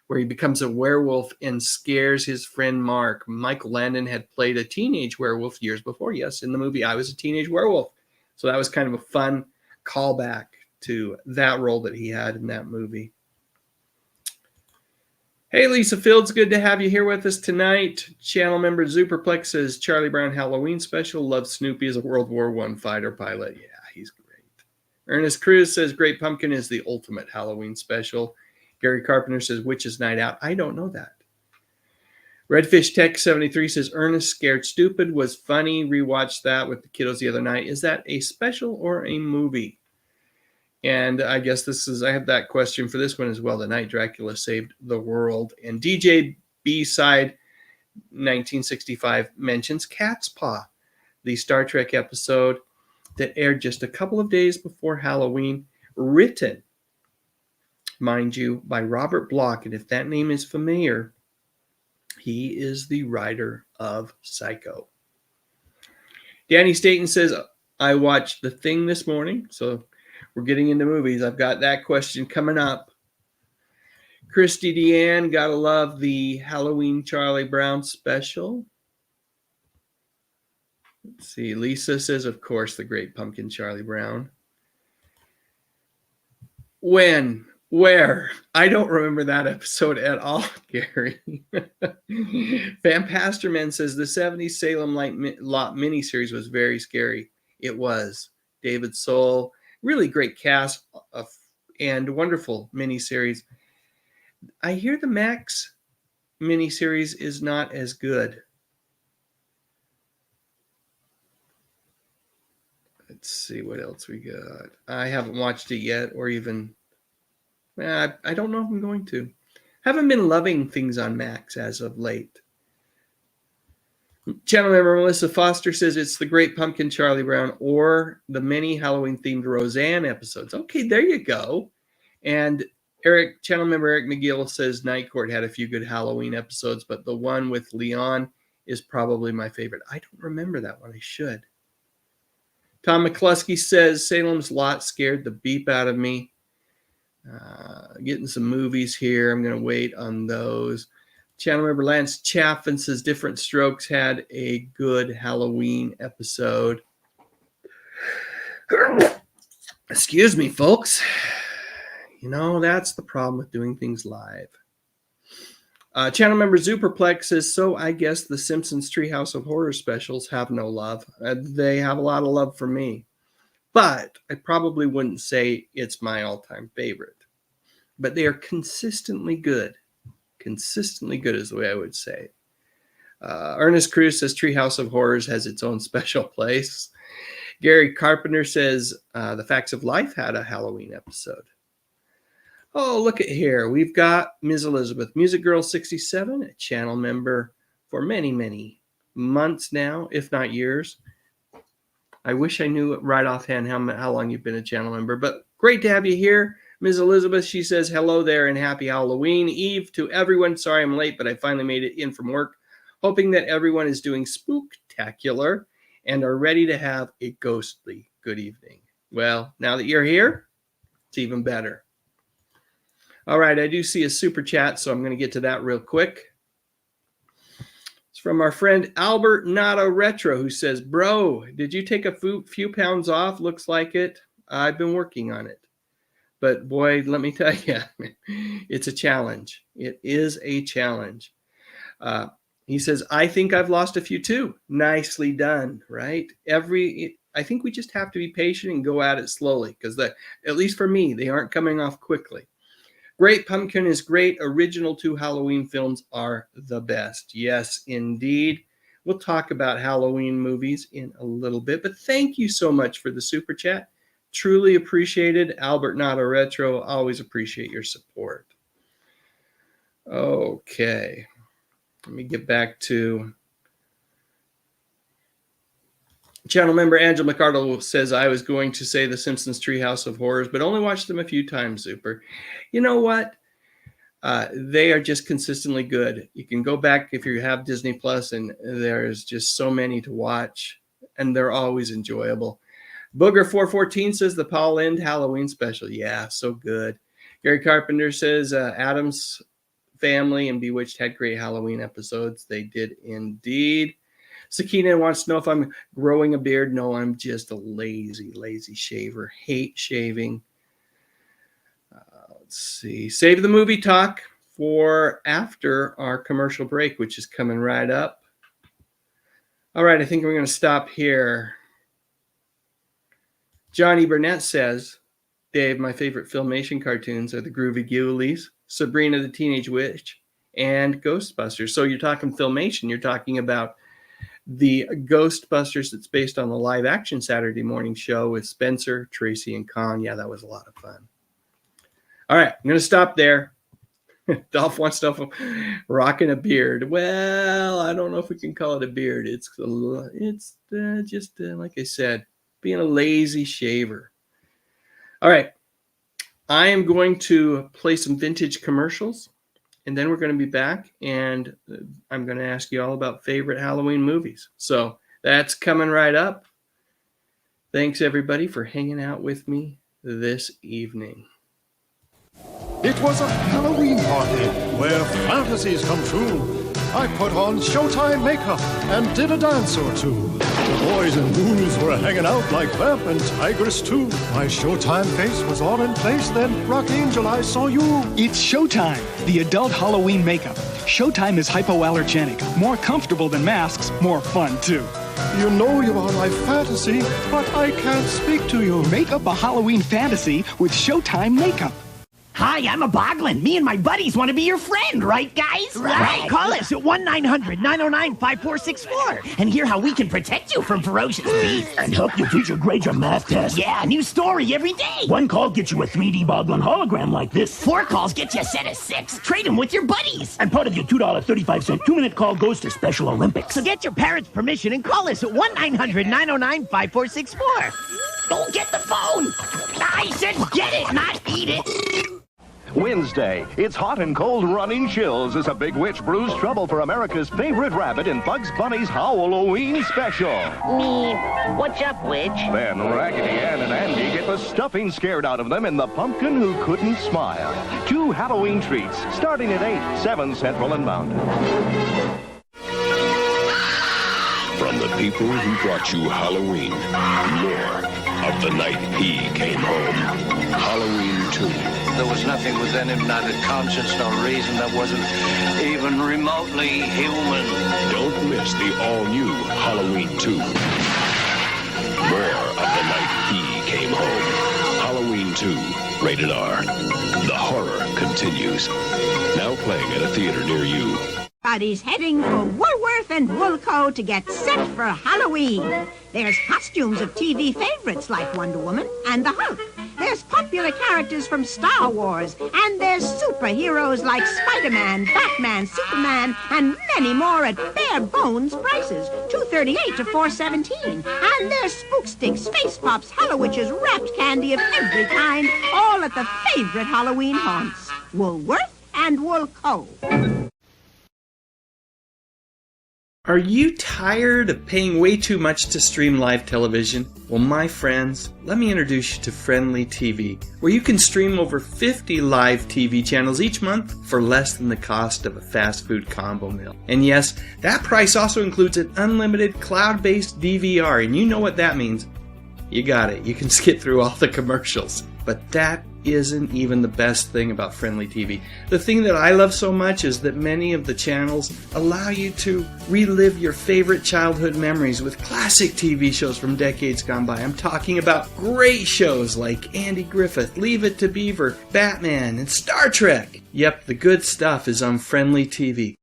where he becomes a werewolf and scares his friend Mark. Michael Landon had played a teenage werewolf years before. Yes, in the movie, I Was a Teenage Werewolf. So that was kind of a fun callback to that role that he had in that movie. Hey, Lisa Fields, good to have you here with us tonight. Channel member Zuperplex says Charlie Brown Halloween special. Loves Snoopy as a World War I fighter pilot. Yeah, he's great. Ernest Cruz says Great Pumpkin is the ultimate Halloween special. Gary Carpenter says Witches Night Out. I don't know that. Redfish Tech 73 says Ernest Scared Stupid was funny. Rewatched that with the kiddos the other night. Is that a special or a movie? And I guess I have that question for this one as well. The Night Dracula Saved the World. And DJ B-Side 1965 mentions Cat's Paw, the Star Trek episode that aired just a couple of days before Halloween, written, mind you, by Robert Bloch. And if that name is familiar, he is the writer of Psycho. Danny Staten says, I watched The Thing this morning, so we're getting into movies. I've got that question coming up. Christy Deanne, gotta love the Halloween Charlie Brown special. Let's see. Lisa says, of course, The Great Pumpkin Charlie Brown. When? Where? I don't remember that episode at all, Gary. Van Pasterman says, the 70s Salem Lot miniseries was very scary. It was. David Soul, really great cast and wonderful miniseries. I hear the Max miniseries is not as good. Let's see what else we got. I haven't watched it yet, or even, I don't know if I'm going to. Haven't been loving things on Max as of late. Channel member Melissa Foster says it's The Great Pumpkin Charlie Brown or the many Halloween-themed Roseanne episodes. Okay, there you go. And channel member Eric McGill says Night Court had a few good Halloween episodes, but the one with Leon is probably my favorite. I don't remember that one. I should. Tom McCluskey says Salem's Lot scared the beep out of me. Getting some movies here. I'm going to wait on those. Channel member Lance Chaffin says Different Strokes had a good Halloween episode. Excuse me, folks. You know, that's the problem with doing things live. Channel member Zuperplex says, so I guess the Simpsons Treehouse of Horror specials have no love. They have a lot of love for me. But I probably wouldn't say it's my all-time favorite. But they are consistently good. Consistently good is the way I would say. Ernest Cruz says Treehouse of Horrors has its own special place. Gary Carpenter says The Facts of Life had a Halloween episode. Oh, look at here. We've got Ms. Elizabeth, Music Girl 67, a channel member for many, many months now, if not years. I wish I knew right offhand how long you've been a channel member, but great to have you here. Ms. Elizabeth, she says, hello there and happy Halloween Eve to everyone. Sorry I'm late, but I finally made it in from work. Hoping that everyone is doing spooktacular and are ready to have a ghostly good evening. Well, now that you're here, it's even better. All right, I do see a super chat, so I'm going to get to that real quick. It's from our friend Albert Nada Retro, who says, bro, did you take a few pounds off? Looks like it. I've been working on it. But boy, let me tell you, it's a challenge. It is a challenge. He says, I think I've lost a few too. Nicely done, right? I think we just have to be patient and go at it slowly because at least for me, they aren't coming off quickly. Great Pumpkin is great. Original 2 Halloween films are the best. Yes, indeed. We'll talk about Halloween movies in a little bit, but thank you so much for the super chat. Truly appreciated. Albert Nada Retro, always appreciate your support. Okay. Let me get back to channel member Angela McArdle says, I was going to say The Simpsons Treehouse of Horrors, but only watched them a few times, Super. You know what? They are just consistently good. You can go back if you have Disney Plus, and there's just so many to watch, and they're always enjoyable. Booger414 says the Paul Lynde Halloween special. Yeah, so good. Gary Carpenter says Addams Family and Bewitched had great Halloween episodes. They did indeed. Sakina wants to know if I'm growing a beard. No, I'm just a lazy shaver. Hate shaving. Let's see. Save the movie talk for after our commercial break, which is coming right up. All right, I think we're going to stop here. Johnny Burnett says, Dave, my favorite Filmation cartoons are the Groovy Ghoulies, Sabrina the Teenage Witch, and Ghostbusters. So you're talking Filmation. You're talking about the Ghostbusters that's based on the live action Saturday morning show with Spencer, Tracy, and Con. Yeah, that was a lot of fun. All right, I'm going to stop there. Dolph wants stuff rocking a beard. Well, I don't know if we can call it a beard. It's just like I said, being a lazy shaver. All right. I am going to play some vintage commercials, and then we're going to be back, and I'm going to ask you all about favorite Halloween movies. So that's coming right up. Thanks, everybody, for hanging out with me this evening. It was a Halloween party where fantasies come true. I put on Showtime makeup and did a dance or two. The boys and ghouls were hanging out like vamp and tigress too. My Showtime face was all in place then, Rock Angel, I saw you. It's Showtime, the adult Halloween makeup. Showtime is hypoallergenic, more comfortable than masks, more fun too. You know you are my fantasy, but I can't speak to you. Make up a Halloween fantasy with Showtime makeup. Hi, I'm a Boglin. Me and my buddies want to be your friend, right, guys? Right. Call us at 1-900-909-5464 and hear how we can protect you from ferocious beasts. And help your teacher grade your math test. Yeah, new story every day. One call gets you a 3D Boglin hologram like this. 4 calls get you a set of 6. Trade them with your buddies. And part of your $2.35 2-minute call goes to Special Olympics. So get your parents' permission and call us at 1-900-909-5464. Don't get the phone. I said get it, not eat it. Wednesday, it's hot and cold running chills as a big witch brews trouble for America's favorite rabbit in Bugs Bunny's Halloween special. Me, what's up, witch? Then Raggedy Ann and Andy get the stuffing scared out of them in The Pumpkin Who Couldn't Smile. 2 Halloween treats starting at 8, 7 Central and Mountain. From the people who brought you Halloween, more of the night he came home. Halloween 2. There was nothing within him, neither conscience nor reason, that wasn't even remotely human. Don't miss the all-new Halloween 2. More of the night he came home. Halloween 2, rated R. The horror continues. Now playing at a theater near you. Everybody's heading for Woolworth and Woolco to get set for Halloween. There's costumes of TV favorites like Wonder Woman and the Hulk. There's popular characters from Star Wars, and there's superheroes like Spider-Man, Batman, Superman, and many more at bare bones prices, $2.38 to $4.17. And there's Spook Sticks, Face Pops, Hallowitches, wrapped candy of every kind, all at the favorite Halloween haunts, Woolworth and Woolco. Are you tired of paying way too much to stream live television? Well, my friends, let me introduce you to Friendly TV, where you can stream over 50 live TV channels each month for less than the cost of a fast food combo meal. And yes, that price also includes an unlimited cloud-based DVR, and you know what that means. You got it. You can skip through all the commercials. But that isn't even the best thing about Friendly TV. The thing that I love so much is that many of the channels allow you to relive your favorite childhood memories with classic TV shows from decades gone by. I'm talking about great shows like Andy Griffith, Leave It to Beaver, Batman, and Star Trek. Yep, the good stuff is on Friendly TV.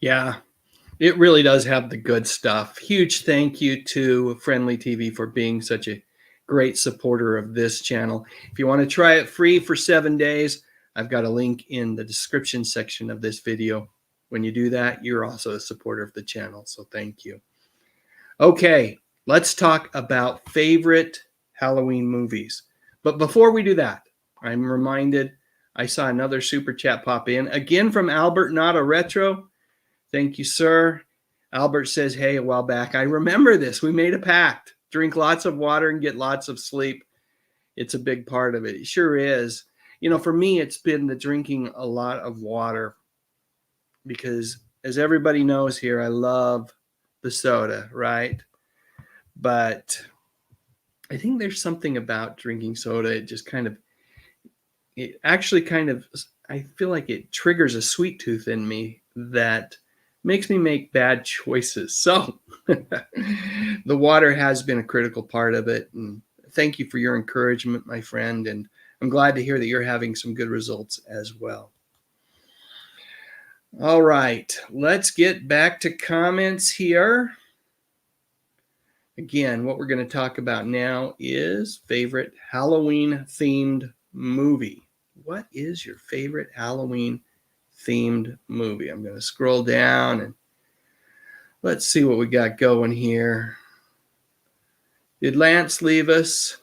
Yeah, it really does have the good stuff. Huge thank you to Friendly TV for being such a great supporter of this channel. If you want to try it free for 7 days, I've got a link in the description section of this video. When you do that, you're also a supporter of the channel, so thank you. Okay, let's talk about favorite Halloween movies. But before we do that, I'm reminded I saw another super chat pop in, again from Albert, not a retro. Thank you, sir. Albert says, hey, a while back, I remember this. We made a pact. Drink lots of water and get lots of sleep. It's a big part of it. It sure is. You know, for me, it's been the drinking a lot of water because, as everybody knows here, I love the soda, right? But I think there's something about drinking soda. It just kind of, I feel like it triggers a sweet tooth in me that makes me make bad choices. So the water has been a critical part of it. And thank you for your encouragement, my friend. And I'm glad to hear that you're having some good results as well. All right, let's get back to comments here. Again, what we're going to talk about now is favorite Halloween themed movie. What is your favorite Halloween themed movie? I'm going to scroll down and let's see what we got going here. Did Lance leave us?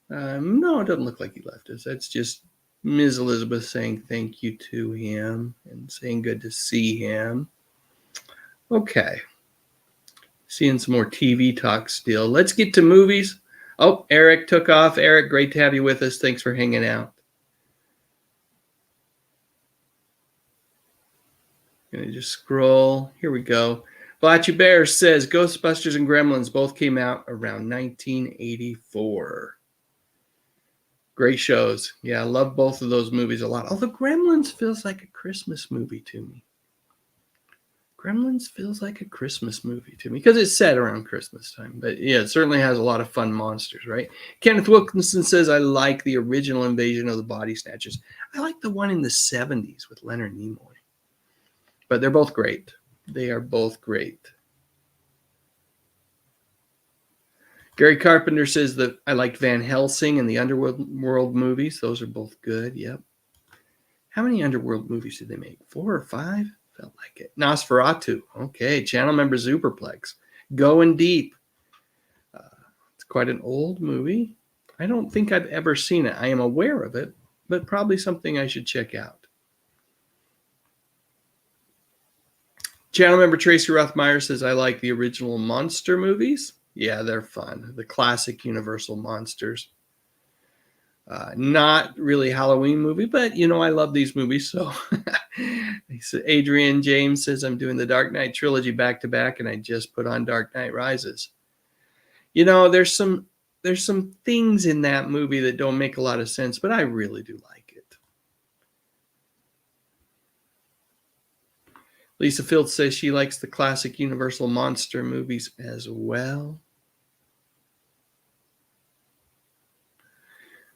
No, it doesn't look like he left us. That's just Ms. Elizabeth saying thank you to him and saying good to see him. Okay. Seeing some more TV talk still. Let's get to movies. Oh, Eric took off. Eric, great to have you with us. Thanks for hanging out. Gonna just scroll. Here we go. Blatchy Bear says Ghostbusters and Gremlins both came out around 1984. Great shows. Yeah, I love both of those movies a lot. Although Gremlins feels like a Christmas movie to me. Gremlins feels like a Christmas movie to me because it's set around Christmas time. But yeah, it certainly has a lot of fun monsters, right? Kenneth Wilkinson says, I like the original Invasion of the Body Snatchers. I like the one in the 70s with Leonard Nimoy. But they're both great. They are both great. Gary Carpenter says that I liked Van Helsing and the Underworld movies. Those are both good. Yep. How many Underworld movies did they make? 4 or 5? Felt like it. Nosferatu. Okay. Channel member Superplex. Going Deep. It's quite an old movie. I don't think I've ever seen it. I am aware of it, but probably something I should check out. Channel member Tracy Rothmeyer says, I like the original monster movies. Yeah, they're fun. The classic Universal monsters. Not really a Halloween movie, but, you know, I love these movies. So Adrian James says, I'm doing the Dark Knight trilogy back to back, and I just put on Dark Knight Rises. You know, there's some things in that movie that don't make a lot of sense, but I really do like it. Lisa Fields says she likes the classic Universal monster movies as well.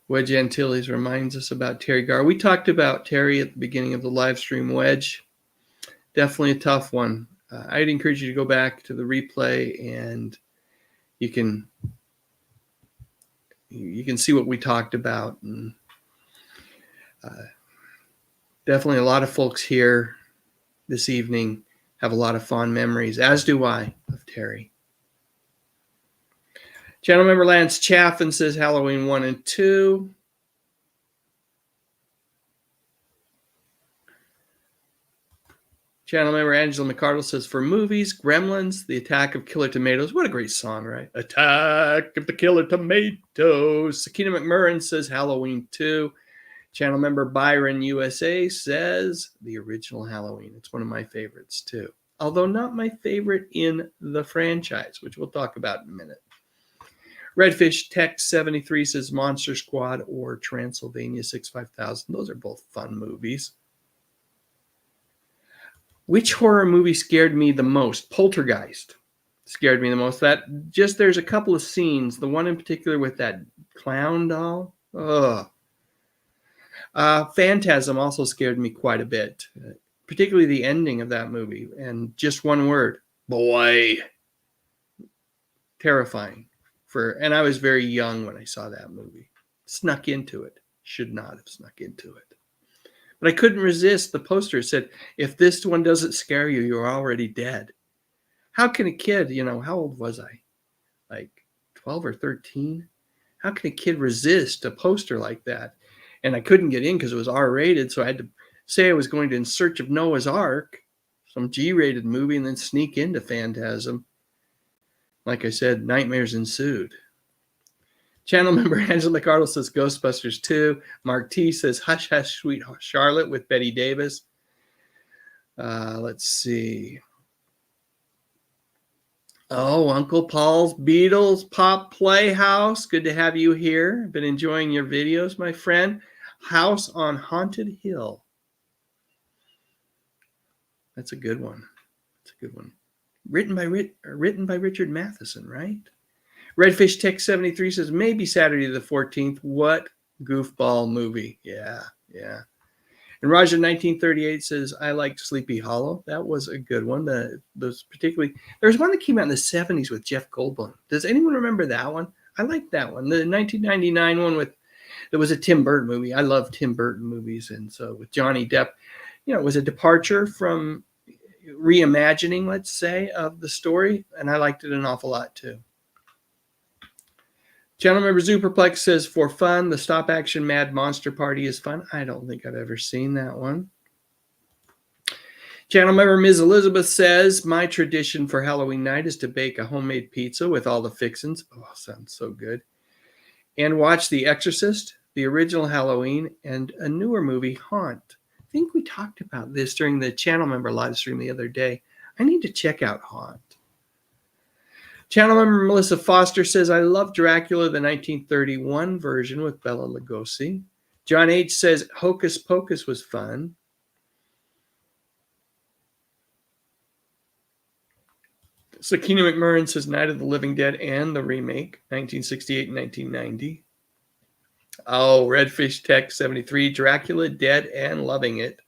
Wedge Antilles reminds us about Terry Garr. We talked about Terry at the beginning of the live stream. Wedge, definitely a tough one. I'd encourage you to go back to the replay, and you can see what we talked about. And definitely a lot of folks here this evening have a lot of fond memories, as do I, of Terry. Channel member Lance Chaffin says Halloween 1 and 2. Channel member Angela McCardle says for movies, Gremlins, The Attack of Killer Tomatoes. What a great song, right? Attack of the Killer Tomatoes. Sakina McMurrin says Halloween 2. Channel member Byron USA says the original Halloween. It's one of my favorites too. Although not my favorite in the franchise, which we'll talk about in a minute. Redfish Tech 73 says Monster Squad or Transylvania 65000. Those are both fun movies. Which horror movie scared me the most? Poltergeist scared me the most. There's a couple of scenes. The one in particular with that clown doll. Ugh. Phantasm also scared me quite a bit, particularly the ending of that movie. And just one word, boy. Terrifying. And I was very young when I saw that movie. Snuck into it. Should not have snuck into it. But I couldn't resist. The poster said, if this one doesn't scare you, you're already dead. How can a kid, how old was I? Like 12 or 13? How can a kid resist a poster like that? And I couldn't get in because it was R-rated, so I had to say I was going to In Search of Noah's Ark, some G-rated movie, and then sneak into Phantasm. Like I said, nightmares ensued. Channel member Angela McCardle says Ghostbusters 2. Mark T says Hush Hush Sweet Charlotte with Betty Davis. Let's see. Oh, Uncle Paul's Beatles Pop Playhouse. Good to have you here. Been enjoying your videos, my friend. House on Haunted Hill. That's a good one. That's a good one. Written by Richard Matheson, right? Redfish Tech 73 says maybe Saturday the 14th. What goofball movie? Yeah. And Roger 1938 says I liked Sleepy Hollow. That was a good one. Those particularly, there was one that came out in the 70s with Jeff Goldblum. Does anyone remember that one? I liked that one. The 1999 one it was a Tim Burton movie. I love Tim Burton movies, and so with Johnny Depp, it was a departure from reimagining, let's say, of the story, and I liked it an awful lot too. Channel member Superplex says, for fun, the stop action Mad Monster Party is fun. I don't think I've ever seen that one. Channel member Ms. Elizabeth says, my tradition for Halloween night is to bake a homemade pizza with all the fixins. Oh, sounds so good. And watch The Exorcist, the original Halloween, and a newer movie, Haunt. I think we talked about this during the channel member live stream the other day. I need to check out Haunt. Channel member Melissa Foster says, I love Dracula, the 1931 version with Bela Lugosi. John H. says, Hocus Pocus was fun. Sakina McMurrin says, Night of the Living Dead and the remake, 1968 and 1990. Oh, Redfish Tech 73, Dracula, Dead and Loving It.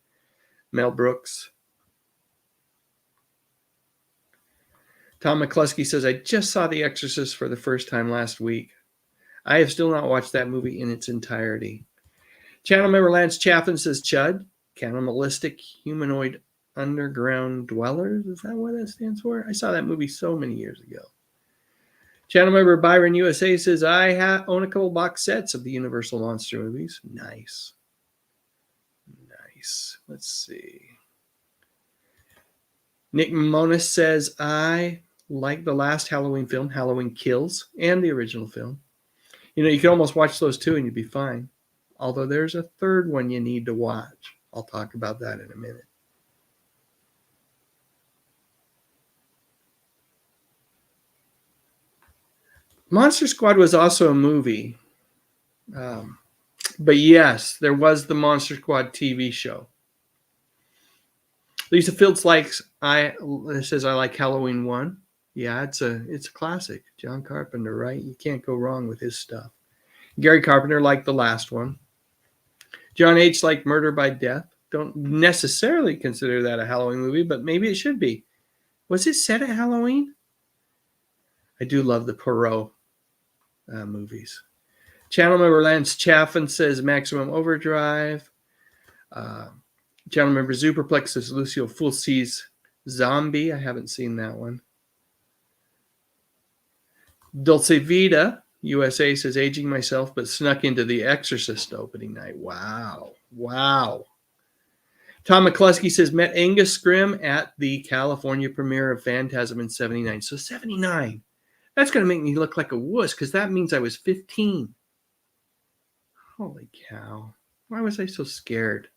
Mel Brooks. Tom McCluskey says, I just saw The Exorcist for the first time last week. I have still not watched that movie in its entirety. Channel member Lance Chaffin says, Chud, Cannibalistic Humanoid Underground Dwellers. Is that what that stands for? I saw that movie so many years ago. Channel member Byron USA says, I own a couple box sets of the Universal Monster movies. Nice. Nice. Let's see. Nick Monis says, I like the last Halloween film, Halloween Kills, and the original film. You know, you can almost watch those two and you'd be fine. Although there's a third one you need to watch. I'll talk about that in a minute. Monster Squad was also a movie. But yes, there was the Monster Squad TV show. Lisa Fields says, I like Halloween 1. Yeah, it's a classic. John Carpenter, right? You can't go wrong with his stuff. Gary Carpenter liked the last one. John H. liked Murder by Death. Don't necessarily consider that a Halloween movie, but maybe it should be. Was it set at Halloween? I do love the Poirot movies. Channel member Lance Chaffin says Maximum Overdrive. Channel member Superplex says Lucio Fulci's Zombie. I haven't seen that one. Dulce Vida USA says Aging Myself, but snuck into The Exorcist opening night. Wow. Wow. Tom McCluskey says met Angus Scrimm at the California premiere of Phantasm in 79. So 79. That's going to make me look like a wuss because that means I was 15. Holy cow. Why was I so scared?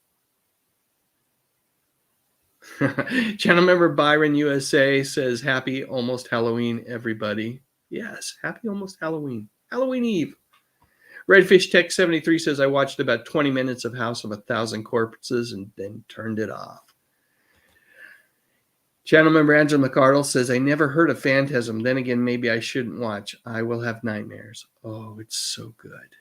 Channel member Byron USA says, happy almost Halloween, everybody. Yes, happy almost Halloween. Halloween Eve. Redfish Tech 73 says, I watched about 20 minutes of House of 1,000 Corpses and then turned it off. Channel member Angela McArdle says, I never heard of Phantasm. Then again, maybe I shouldn't watch. I Will Have Nightmares. Oh, it's so good.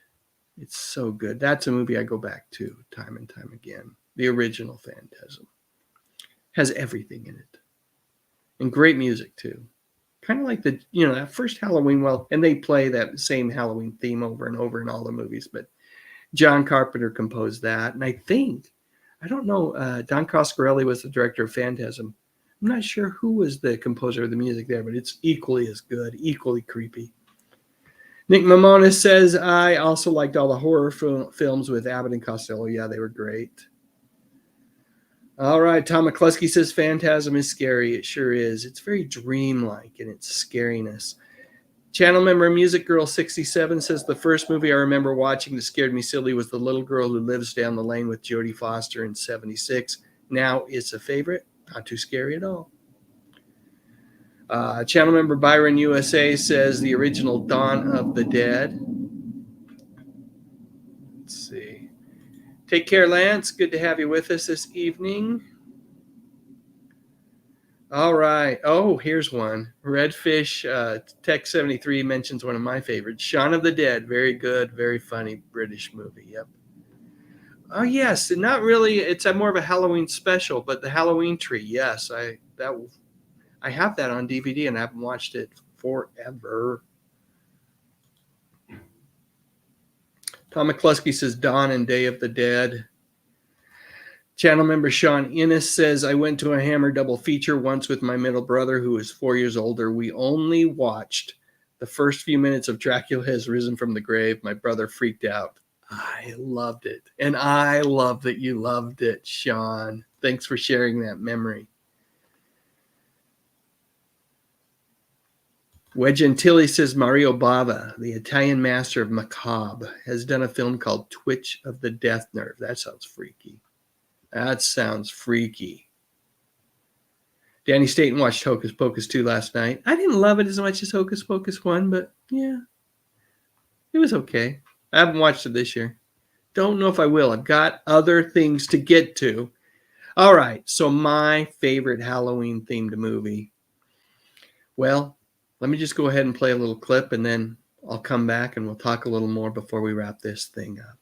It's so good. That's a movie I go back to time and time again. The original Phantasm. Has everything in it. And great music, too. Kind of like that first Halloween, and they play that same Halloween theme over and over in all the movies, but John Carpenter composed that. And I don't know, Don Coscarelli was the director of Phantasm. I'm not sure who was the composer of the music there, but it's equally as good, equally creepy. Nick Mamonis says, I also liked all the horror films with Abbott and Costello. Yeah, they were great. All right, Tom McCluskey says Phantasm is scary. It sure is. It's very dreamlike in its scariness. Channel member Music Girl 67 says the first movie I remember watching that scared me silly was The Little Girl Who Lives Down the Lane with Jodie Foster in 76. Now it's a favorite. Not too scary at all. Channel member Byron USA says the original Dawn of the Dead. Let's see. Take care, Lance. Good to have you with us this evening. All right. Oh, here's one. Redfish Tech 73 mentions one of my favorites. Shaun of the Dead. Very good, very funny British movie. Yep. Oh, yes. Not really. It's more of a Halloween special, but the Halloween Tree. Yes, I have that on DVD and I haven't watched it forever. Tom McCluskey says Dawn and Day of the Dead. Channel member Sean Innes says, I went to a Hammer double feature once with my middle brother who is 4 years older. We only watched The first few minutes of Dracula Has Risen from the Grave, my brother freaked out. I loved it. And I love that you loved it, Sean. Thanks for sharing that memory. Wedge Antilli says Mario Bava, the Italian master of macabre, has done a film called Twitch of the Death Nerve. That sounds freaky. That sounds freaky. Danny Staten watched Hocus Pocus 2 last night. I didn't love it as much as Hocus Pocus 1, but yeah, it was okay. I haven't watched it this year. Don't know if I will. I've got other things to get to. All right, so my favorite Halloween-themed movie. Well, let me just go ahead and play a little clip, and then I'll come back and we'll talk a little more before we wrap this thing up.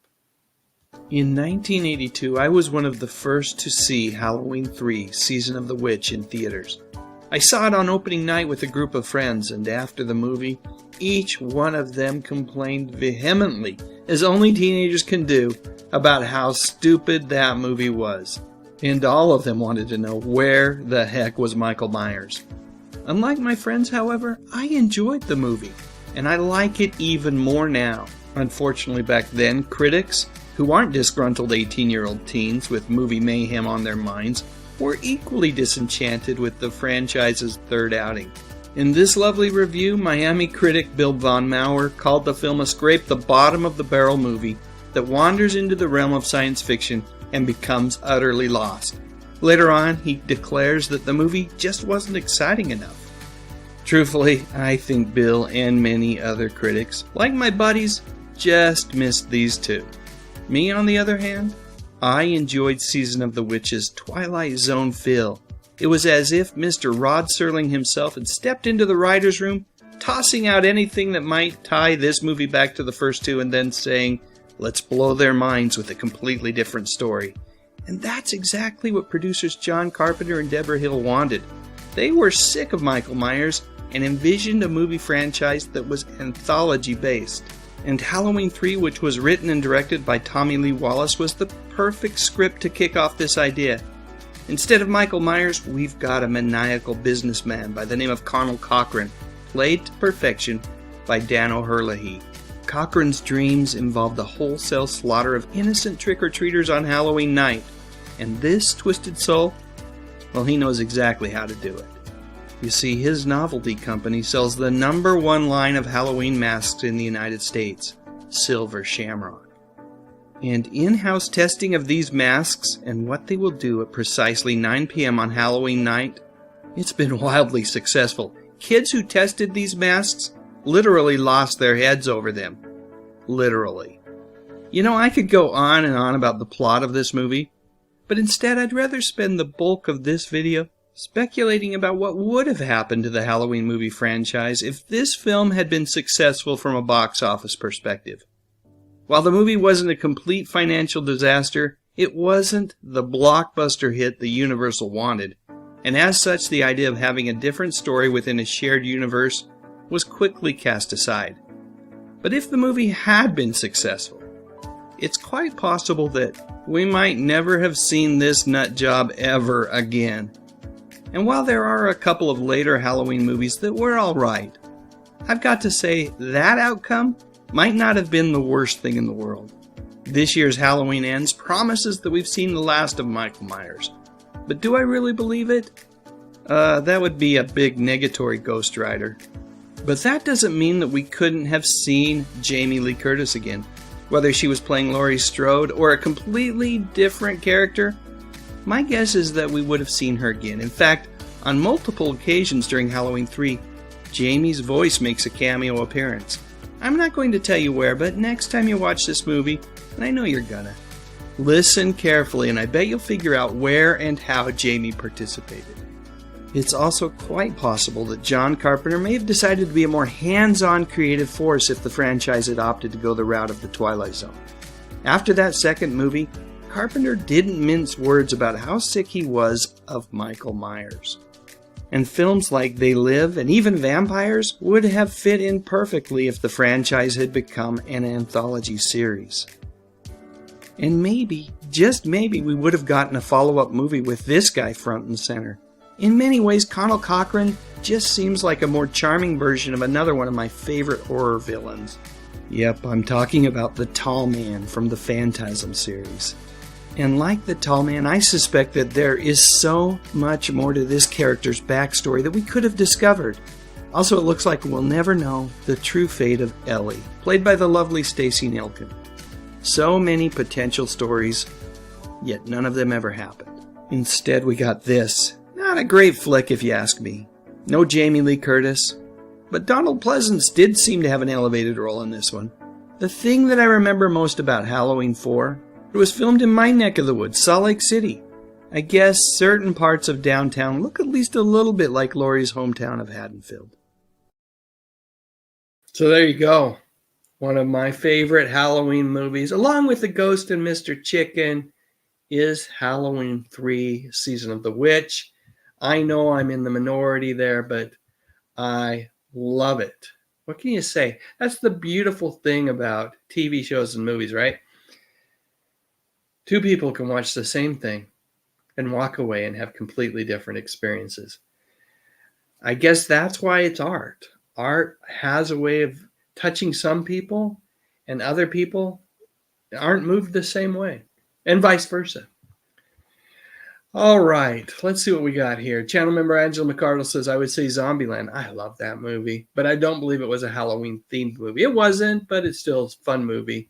In 1982, I was one of the first to see Halloween 3, Season of the Witch, in theaters. I saw it on opening night with a group of friends, and after the movie, each one of them complained vehemently, as only teenagers can do, about how stupid that movie was. And all of them wanted to know where the heck was Michael Myers. Unlike my friends, however, I enjoyed the movie, and I like it even more now. Unfortunately, back then, critics, who aren't disgruntled 18-year-old teens with movie mayhem on their minds, were equally disenchanted with the franchise's third outing. In this lovely review, Miami critic Bill Von Mauer called the film a scrape-the-bottom-of-the-barrel movie that wanders into the realm of science fiction and becomes utterly lost. Later on, he declares that the movie just wasn't exciting enough. Truthfully, I think Bill and many other critics, like my buddies, just missed these two. Me, on the other hand, I enjoyed Season of the Witch's Twilight Zone feel. It was as if Mr. Rod Serling himself had stepped into the writer's room, tossing out anything that might tie this movie back to the first two, and then saying, let's blow their minds with a completely different story. And that's exactly what producers John Carpenter and Deborah Hill wanted. They were sick of Michael Myers and envisioned a movie franchise that was anthology-based. And Halloween 3, which was written and directed by Tommy Lee Wallace, was the perfect script to kick off this idea. Instead of Michael Myers, we've got a maniacal businessman by the name of Connell Cochran, played to perfection by Dan O'Herlihy. Cochran's dreams involved the wholesale slaughter of innocent trick-or-treaters on Halloween night. And this twisted soul, well, he knows exactly how to do it. You see, his novelty company sells the #1 line of Halloween masks in the United States, Silver Shamrock. And in-house testing of these masks and what they will do at precisely 9 p.m. on Halloween night, it's been wildly successful. Kids who tested these masks literally lost their heads over them. Literally. You know, I could go on and on about the plot of this movie, but instead I'd rather spend the bulk of this video speculating about what would have happened to the Halloween movie franchise if this film had been successful from a box office perspective. While the movie wasn't a complete financial disaster, it wasn't the blockbuster hit the Universal wanted, and as such the idea of having a different story within a shared universe was quickly cast aside. But if the movie had been successful, it's quite possible that we might never have seen this nut job ever again. And while there are a couple of later Halloween movies that were alright, I've got to say that outcome might not have been the worst thing in the world. This year's Halloween Ends promises that we've seen the last of Michael Myers. But do I really believe it? That would be a big negatory Ghost Rider. But that doesn't mean that we couldn't have seen Jamie Lee Curtis again. Whether she was playing Laurie Strode or a completely different character, my guess is that we would have seen her again. In fact, on multiple occasions during Halloween 3, Jamie's voice makes a cameo appearance. I'm not going to tell you where, but next time you watch this movie, and I know you're gonna, listen carefully and I bet you'll figure out where and how Jamie participated. It's also quite possible that John Carpenter may have decided to be a more hands-on creative force if the franchise had opted to go the route of the Twilight Zone. After that second movie, Carpenter didn't mince words about how sick he was of Michael Myers. And films like They Live and even Vampires would have fit in perfectly if the franchise had become an anthology series. And maybe, just maybe, we would have gotten a follow-up movie with this guy front and center. In many ways, Connell Cochran just seems like a more charming version of another one of my favorite horror villains. Yep, I'm talking about the Tall Man from the Phantasm series. And like the Tall Man, I suspect that there is so much more to this character's backstory that we could have discovered. Also, it looks like we'll never know the true fate of Ellie, played by the lovely Stacey Nilkin. So many potential stories, yet none of them ever happened. Instead, we got this. Not a great flick, if you ask me. No Jamie Lee Curtis, but Donald Pleasance did seem to have an elevated role in this one. The thing that I remember most about Halloween 4, it was filmed in my neck of the woods, Salt Lake City. I guess certain parts of downtown look at least a little bit like Laurie's hometown of Haddonfield. So there you go. One of my favorite Halloween movies, along with The Ghost and Mr. Chicken, is Halloween 3, Season of the Witch. I know I'm in the minority there, but I love it. What can you say? That's the beautiful thing about TV shows and movies, right? Two people can watch the same thing and walk away and have completely different experiences. I guess that's why it's art. Art has a way of touching some people, and other people aren't moved the same way, and vice versa. All right, let's see what we got here. Channel member Angela McCardle says, I would say Zombieland. I love that movie, but I don't believe it was a Halloween-themed movie. It wasn't, but it's still a fun movie.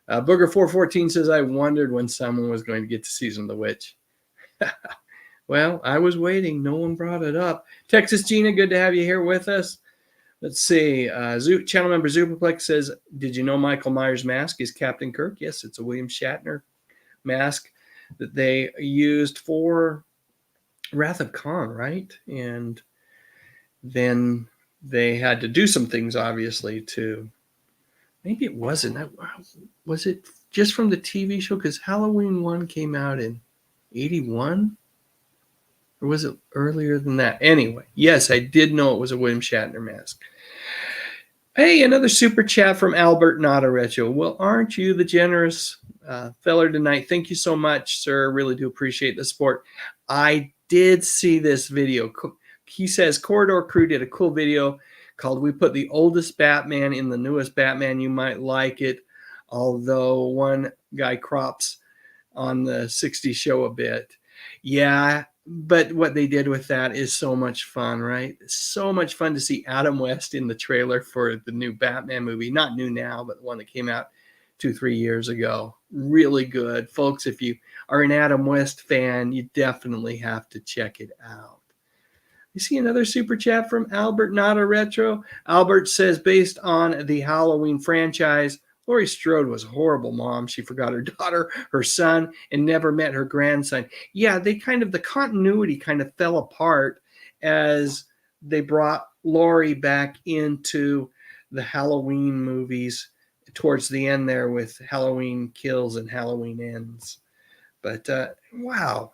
Booger414 says, I wondered when someone was going to get to Season of the Witch. Well, I was waiting. No one brought it up. Texas Gina, good to have you here with us. Let's see. Channel member Zupaplex says, did you know Michael Myers' mask is Captain Kirk? Yes, it's a William Shatner mask that they used for Wrath of Khan, right? And then they had to do some things, obviously, to... Maybe it wasn't. Was it just from the TV show? Because Halloween 1 came out in 81? Or was it earlier than that? Anyway, yes, I did know it was a William Shatner mask. Hey, another super chat from Albert Notarecho. Well, aren't you the generous feller tonight? Thank you so much, sir. Really do appreciate the support. I did see this video. He says, Corridor Crew did a cool video called We Put the Oldest Batman in the Newest Batman. You might like it, although one guy crops on the 60s show a bit. Yeah, but what they did with that is so much fun, right? So much fun to see Adam West in the trailer for the new Batman movie. Not new now, but the one that came out 2-3 years ago. Really good. Folks, if you are an Adam West fan, you definitely have to check it out. You see another super chat from Albert, not a retro. Albert says, based on the Halloween franchise, Laurie Strode was a horrible mom. She forgot her daughter, her son, and never met her grandson. Yeah, the continuity kind of fell apart as they brought Laurie back into the Halloween movies towards the end there with Halloween Kills and Halloween Ends. But wow.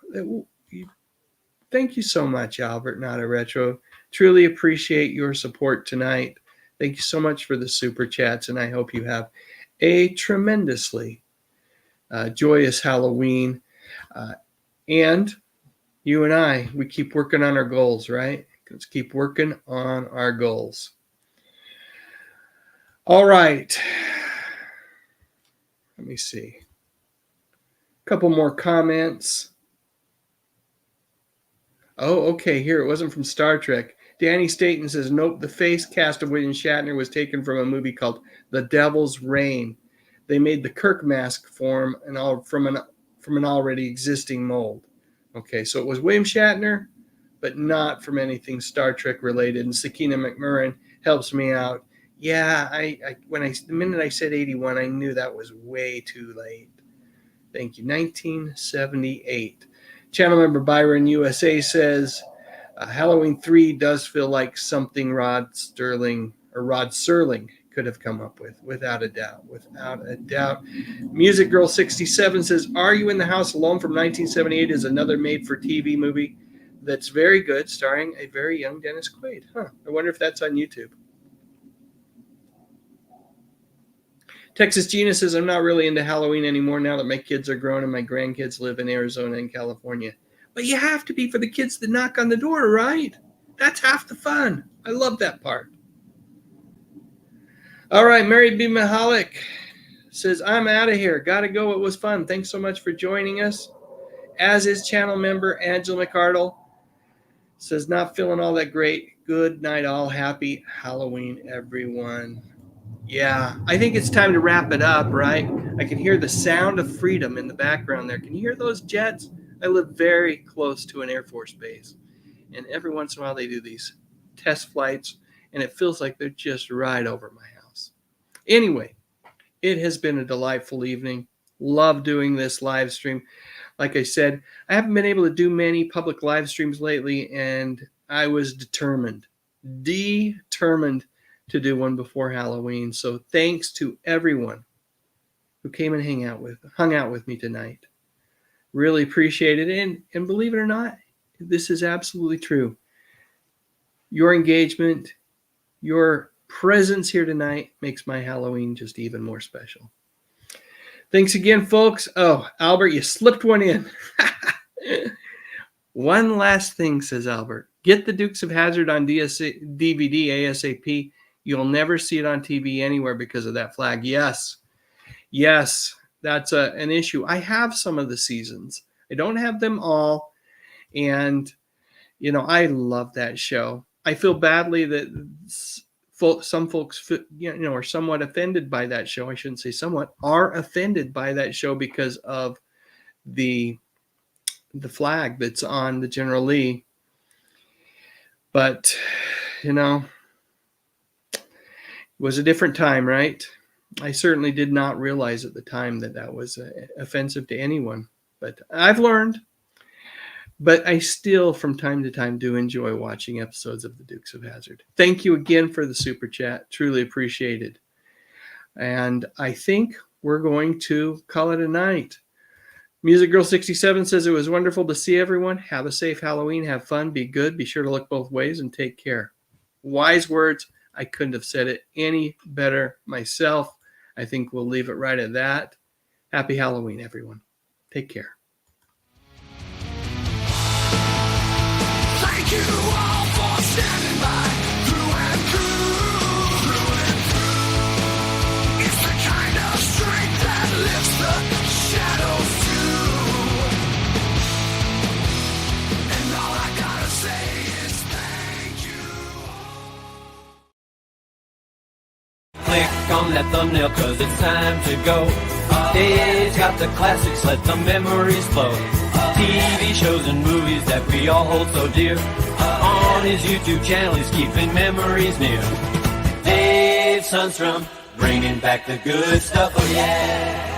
Thank you so much, Albert, not a retro. Truly appreciate your support tonight. Thank you so much for the super chats, and I hope you have a tremendously joyous Halloween. And you and I, we keep working on our goals, right? Let's keep working on our goals. All right. Let me see. A couple more comments. Oh, okay, here. It wasn't from Star Trek. Danny Staten says, nope, the face cast of William Shatner was taken from a movie called The Devil's Reign. They made the Kirk mask form from an already existing mold. Okay, so it was William Shatner, but not from anything Star Trek related. And Sakina McMurran helps me out. Yeah, the minute I said 81, I knew that was way too late. Thank you. 1978. Channel member Byron USA says, Halloween 3 does feel like something Rod Serling could have come up with, without a doubt. Music Girl 67 says, Are You in the House Alone from 1978 is another made-for-TV movie that's very good, starring a very young Dennis Quaid. I wonder if that's on YouTube. Texas Gina says, I'm not really into Halloween anymore now that my kids are grown and my grandkids live in Arizona and California. But you have to be for the kids that knock on the door, right? That's half the fun. I love that part. All right, Mary B. Mahalik says, I'm out of here. Got to go. It was fun. Thanks so much for joining us. As is channel member Angela McArdle. Says, not feeling all that great. Good night, all. Happy Halloween, everyone. Yeah, I think it's time to wrap it up, right? I can hear the sound of freedom in the background there. Can you hear those jets? I live very close to an Air Force base. And every once in a while they do these test flights, and it feels like they're just right over my house. Anyway, it has been a delightful evening. Love doing this live stream. Like I said, I haven't been able to do many public live streams lately, and I was determined to do one before Halloween. So thanks to everyone who came and hung out with me tonight. Really appreciate it. And believe it or not, this is absolutely true. Your engagement, your presence here tonight makes my Halloween just even more special. Thanks again, folks. Oh, Albert, you slipped one in. One last thing, says Albert. Get the Dukes of Hazzard on DVD ASAP. You'll never see it on TV anywhere because of that flag. Yes, that's an issue. I have some of the seasons. I don't have them all. And, you know, I love that show. I feel badly that some folks, you know, are somewhat offended by that show. I shouldn't say somewhat, are offended by that show because of the flag that's on the General Lee. But, you know, it was a different time, right? I certainly did not realize at the time that was offensive to anyone. But I've learned. But I still, from time to time, do enjoy watching episodes of the Dukes of Hazzard. Thank you again for the super chat. Truly appreciated. And I think we're going to call it a night. Music Girl 67 says it was wonderful to see everyone. Have a safe Halloween. Have fun. Be good. Be sure to look both ways and take care. Wise words. I couldn't have said it any better myself. I think we'll leave it right at that. Happy Halloween, everyone. Take care. Thank you all for standing by through and through. It's the kind of strength that lifts the shadows too. And all I gotta say is thank you. Click on that thumbnail 'cause it's time to go. Dave's got the classics, let the memories flow. TV shows and movies that we all hold so dear. On his YouTube channel, he's keeping memories near. Dave Sundstrom, bringing back the good stuff, oh yeah.